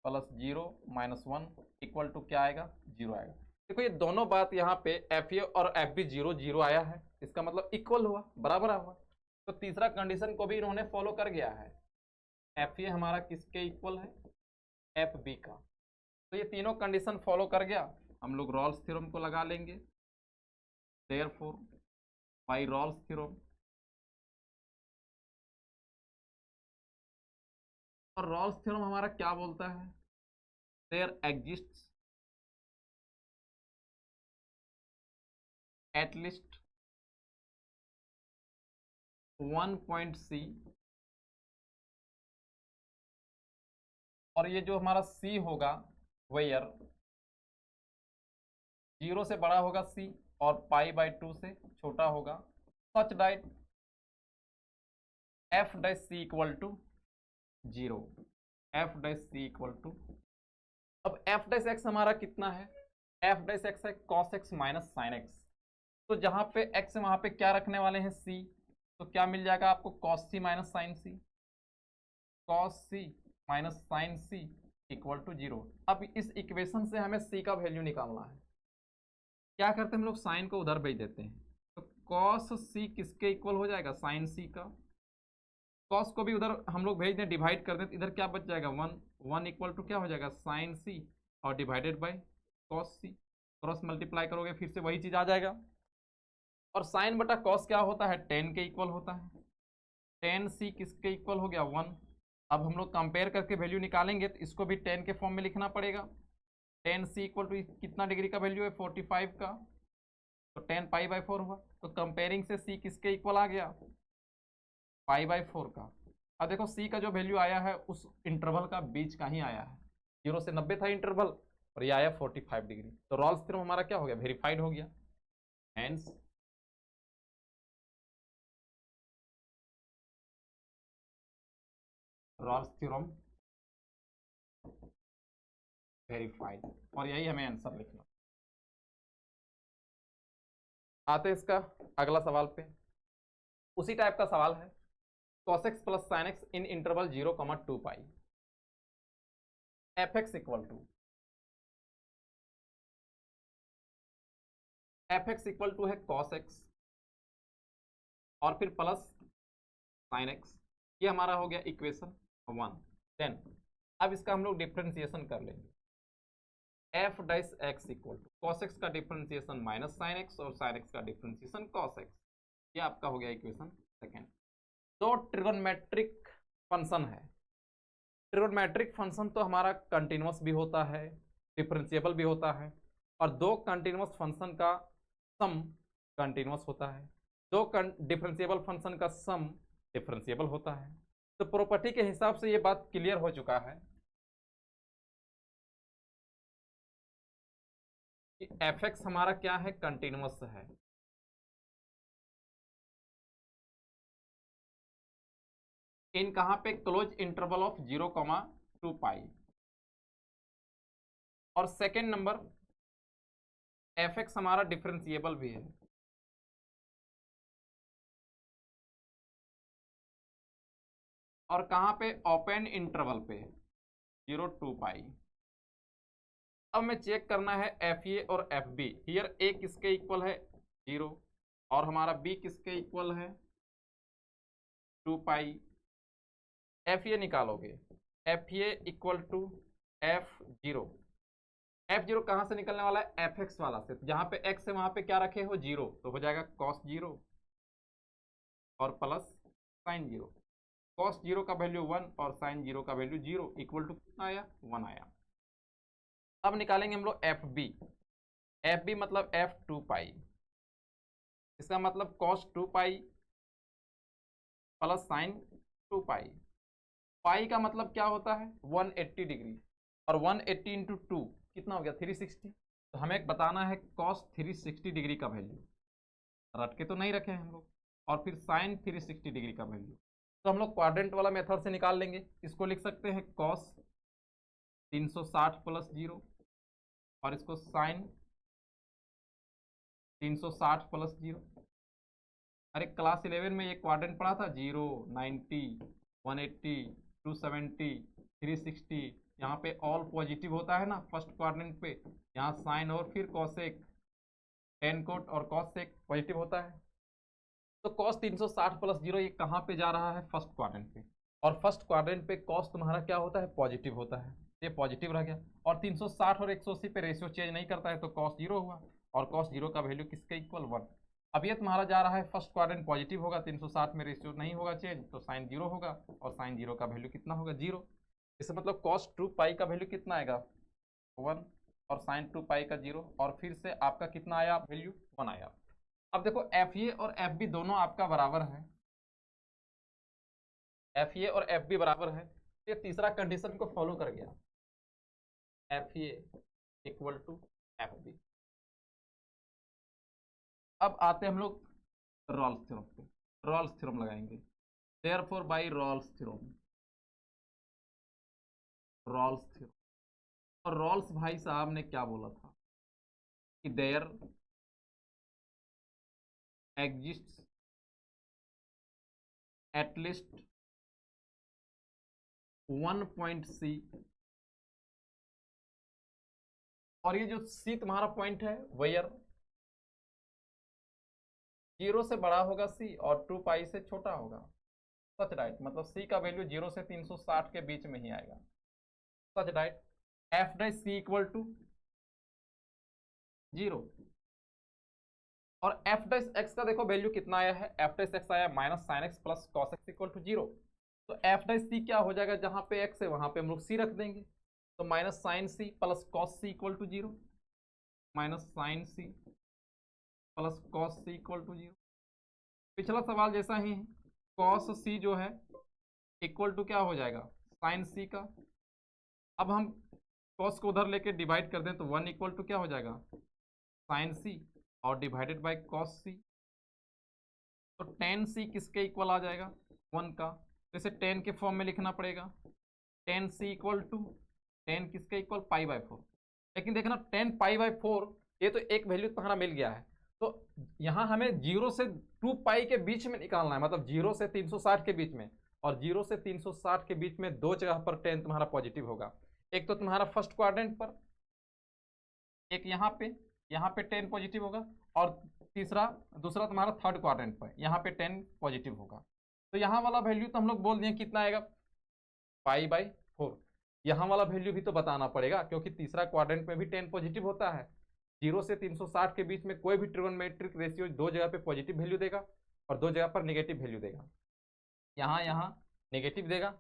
प्लस 0 -1 इक्वल टू क्या आएगा, 0 आएगा। देखो ये दोनों बात यहाँ पे एफ ए और एफ बी 0, 0 आया है, इसका मतलब इक्वल हुआ, बराबर हुआ। तो तीसरा कंडीशन को भी इन्होंने फॉलो कर गया है। एफ ए हमारा किसके इक्वल है, एफ बी का। तो ये तीनों कंडीशन फॉलो कर गया, हम लोग रॉल्स थ्योरम को लगा लेंगे। देयरफॉर बाय रॉल्स थ्योरम, और रॉल्स थ्योरम हमारा क्या बोलता है, there exists at least one point c, और ये जो हमारा सी होगा वेयर 0 से बड़ा होगा सी और π/2 से छोटा होगा, such that f dash c equal to 0, f dash c equal to. अब एफ डैश एक्स हमारा कितना है, एफ डैश एक्स है cos x minus sine x. तो जहां पे x है वहां पे क्या रखने वाले हैं, c, तो क्या मिल जाएगा आपको, cos c minus sine c, cos c minus sine c equal to 0। अब इस इक्वेशन से हमें c का वैल्यू निकालना है। क्या करते हैं हम लोग, साइन को उधर भेज देते हैं, तो cos c किसके इक्वल हो जाएगा, साइन c का। cos को भी उधर हम लोग भेज दें, डिवाइड कर दें, तो इधर क्या बच जाएगा, 1, 1 इक्वल टू क्या हो जाएगा, साइन c और divided by cos c। Cross multiply करोगे फिर से वही चीज आ जाएगा। और साइन बटा कॉस क्या होता है, 10 के इक्वल होता है। 10c किसके इक्वल हो गया, 1। अब हम लोग कंपेयर करके वैल्यू निकालेंगे, तो इसको भी 10 के फॉर्म में लिखना पड़ेगा। 10c इक्वल टू कितना डिग्री का वैल्यू है, 45 का, तो 10 π/4 हुआ। तो कंपेयरिंग से c किसके इक्वल आ गया, π/4 का। अब देखो c का जो वैल्यू आया है उस इंटरवल का बीच का ही आया है, 0 से 90 था इंटरवल, और ये आया 45 डिग्री। तो रॉल्स थ्योरम हमारा क्या हो गया, वेरीफाइड हो गया। हेंस रॉल्स थ्योरम वेरीफाइड, और यही हमें आंसर लिखना। आते हैं इसका अगला सवाल पे, उसी टाइप का सवाल है। cos x plus sine X in interval 0, 2π, F x equal to, F x equal to है cos x और फिर प्लस साइन एक्स। ये हमारा हो गया इक्वेशन 1। देन अब इसका हम लोग डिफ्रेंसिएशन कर लेंगे। F dash x equal to cos x का डिफ्रेंसिएशन माइनस साइन एक्स और साइन एक्स का डिफ्रेंसिएशन कॉस एक्स। ये आपका हो गया इक्वेशन सेकेंड। दो ट्रिगोनमेट्रिक फंक्शन है, ट्रिग्नोमेट्रिक फंक्शन तो हमारा कंटिन्यूअस भी होता है, डिफरेंशिएबल भी होता है, और दो कंटिन्यूअस फंक्शन का सम कंटिन्यूअस होता है, दो डिफरेंशिएबल फंक्शन का सम डिफरेंशिएबल होता है। तो प्रॉपर्टी के हिसाब से ये बात क्लियर हो चुका है कि एफ एक्स हमारा क्या है, कंटिन्यूअस है। इन कहां पे, क्लोज इंटरवल ऑफ 0,2 पाई। और सेकेंड नंबर, एफ एक्स हमारा डिफरेंशिएबल भी है। और कहां पे, ओपन इंटरवल पे 0,2 पाई। अब मैं चेक करना है एफ ए और एफ बी। हियर ए किसके इक्वल है, 0, और हमारा बी किसके इक्वल है, 2 पाई। एफ ए निकालोगे, f a equal to f zero. F zero कहां से निकलने वाला है, एफ एक्स वाला से। जहां पे एक्स है वहां पे क्या रखे हो, 0, तो हो जाएगा कॉस 0 और प्लस साइन 0। कॉस 0 का वैल्यू 1 और साइन 0 का वैल्यू 0, इक्वल टू कितना आया, 1 आया। अब निकालेंगे हम लोग एफ बी। एफ बी मतलब एफ 2 पाई, इसका मतलब कॉस 2 पाई प्लस साइन 2 पाई। पाई का मतलब क्या होता है, 180 डिग्री, और 180 इंटू 2 कितना हो गया, 360। तो हमें बताना है कॉस 360 डिग्री का वैल्यू, रट के तो नहीं रखे हैं हम लोग, और फिर साइन 360 डिग्री का वैल्यू। तो हम लोग क्वाड्रेंट वाला मेथड से निकाल लेंगे। इसको लिख सकते हैं कॉस 360 प्लस 0, और इसको साइन 360 प्लस 0। अरे क्लास 11 में ये क्वाड्रेंट पढ़ा था, 0, 90, 180, 270, 360। यहाँ पे ऑल पॉजिटिव होता है ना फर्स्ट क्वाड्रेंट पे, यहाँ साइन और फिर कॉसेक, टेन कोट और कॉसेक पॉजिटिव होता है। तो कॉस 360 प्लस 0 ये कहाँ पे जा रहा है, फर्स्ट क्वाड्रेंट पे, और फर्स्ट क्वाड्रेंट पे कॉस तुम्हारा क्या होता है, पॉजिटिव होता है, ये पॉजिटिव रह गया। और 360 और 180 पे रेशियो चेंज नहीं करता है, तो कॉस 0 हुआ, और कॉस 0 का वैल्यू किसके इक्वल, 1। अब ये तुम्हारा जा रहा है फर्स्ट क्वाड्रेंट पॉजिटिव होगा, 360 में रेशियो नहीं होगा चेंज, तो साइन 0 होगा, और साइन 0 का वैल्यू कितना होगा, 0। इससे मतलब कॉस 2 पाई का वैल्यू कितना आएगा, 1, और साइन 2 पाई का 0, और फिर से आपका कितना आया वैल्यू, 1 आया। अब देखो एफ ए और एफ बी दोनों आपका बराबर है, एफ ए और एफ बी बराबर है, ये तीसरा कंडीशन को फॉलो कर गया, f a equal to f b. अब आते हैं हम लोग रॉल्स थ्योरम पे, रॉल्स थ्योरम लगाएंगे। Therefore by Rolle's theorem, Rolle's theorem. और रॉल्स भाई साहब ने क्या बोला था कि there exists at least one point C, और ये जो C तुम्हारा पॉइंट है वेयर 0 से बड़ा होगा C और 2 पाई से छोटा होगा, सच राइट। मतलब C का वैल्यू 0 से 360 के बीच में ही आएगा, such right. F dash C equal to 0, और एफ डैश एक्स का देखो वैल्यू कितना आया है, एफ डैश एक्स आया minus sine x plus cos x equal to 0। तो एफ डैश सी क्या हो जाएगा, जहां पे एक्स है वहां पे हम लोग सी रख देंगे, तो minus sine c plus cos c equal to 0, minus sine c plus cos c equal to 0। पिछला सवाल जैसा ही है, कॉस सी जो है इक्वल टू क्या हो जाएगा, साइन सी का। अब हम कॉस को उधर लेके डिवाइड कर दें तो 1 इक्वल टू क्या हो जाएगा, साइन सी और डिवाइडेड बाय कॉस सी। तो टेन सी किसके इक्वल आ जाएगा, 1 का। तो इसे टेन के फॉर्म में लिखना पड़ेगा, tan c equal to tan किसके इक्वल, पाई बाय 4। लेकिन देखना 10 पाई बाय 4, ये तो एक वैल्यू तुम्हारा मिल गया है, तो यहाँ हमें 0 से 2 पाई के बीच में निकालना है, मतलब 0 से 360 के बीच में, और 0 से 360 के बीच में दो जगह पर 10 तुम्हारा पॉजिटिव होगा। एक तो तुम्हारा फर्स्ट क्वाड्रेंट पर, एक यहाँ पे 10 पॉजिटिव होगा, और दूसरा तुम्हारा थर्ड क्वाड्रेंट पर, यहाँ पे 10 पॉजिटिव होगा। तो यहाँ वाला वैल्यू तो हम लोग बोल दिए कितना आएगा, पाई बाई 4। यहाँ वाला वैल्यू भी तो बताना पड़ेगा, क्योंकि तीसरा क्वाड्रेंट में भी 10 पॉजिटिव होता है। 0 से 360 के बीच में कोई भी ट्रिगोनोमेट्रिक रेशियो दो जगह पे पॉजिटिव वैल्यू देगा और दो जगह पर नेगेटिव वैल्यू देगा। यहाँ नेगेटिव देगा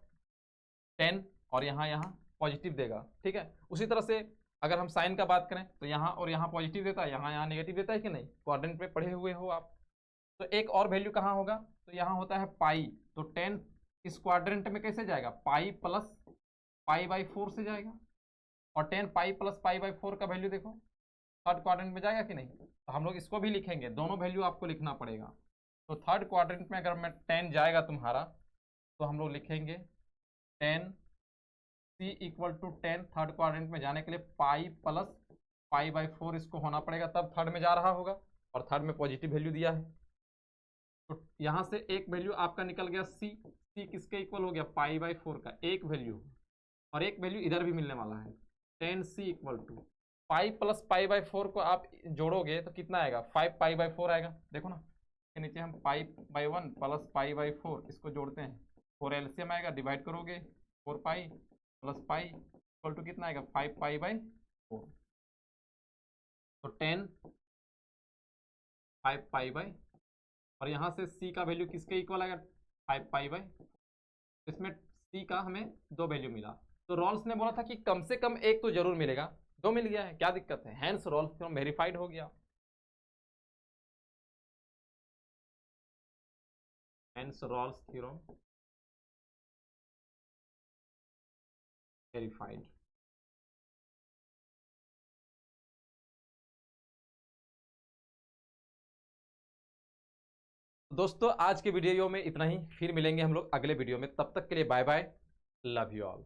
10 और यहाँ पॉजिटिव देगा, ठीक है। उसी तरह से अगर हम साइन का बात करें तो यहाँ और यहाँ पॉजिटिव देता है, यहाँ नेगेटिव देता है कि नहीं, क्वाड्रेंट पे पढ़े हुए हो आप। तो एक और वैल्यू कहाँ होगा, तो यहाँ होता है पाई, तो 10 इस क्वाड्रेंट में कैसे जाएगा, पाई प्लस पाई बाई 4 से जाएगा। और 10 पाई प्लस पाई बाई 4 का वैल्यू देखो थर्ड क्वाड्रेंट में जाएगा कि नहीं, तो हम लोग इसको भी लिखेंगे, दोनों वैल्यू आपको लिखना पड़ेगा। तो थर्ड क्वाड्रेंट में अगर मैं 10 जाएगा तुम्हारा, तो हम लोग लिखेंगे 10 C equal to 10, third quadrant में जाने के लिए पाई प्लस पाई बाई 4 इसको होना पड़ेगा, तब थर्ड में जा रहा होगा, और थर्ड में पॉजिटिव वैल्यू दिया है। तो यहाँ से एक वैल्यू आपका निकल गया सी, सी किसके इक्वल हो गया, पाई बाई 4 का एक वैल्यू, और एक वैल्यू इधर भी मिलने वाला है 10 C equal to pi plus pi by 4 को आप जोड़ोगे तो कितना आएगा, 5 पाई बाई 4 आएगा। देखो ना के नीचे हम pi by 1 plus pi by 4 इसको जोड़ते हैं, 4 एलसीएम आएगा, डिवाइड करोगे 4 pi plus pi equal to कितना आएगा, 5 पाई बाई 4। तो 10 5 पाई बाई, और यहाँ से सी का वैल्यू किसके इक्वल आएगा, 5 पाई बाई। इसमें सी का हमें 2 वैल्यू मिला, तो रॉल्स ने बोला था कि कम से कम एक तो जरूर मिलेगा, 2 मिल गया है, क्या दिक्कत है, हैंस रॉल्स थ्योरम वेरीफाइड हो गया, हैंस रॉल्स थ्योरम वेरीफाइड। दोस्तों आज के वीडियो में इतना ही, फिर मिलेंगे हम लोग अगले वीडियो में, तब तक के लिए bye bye, love you all.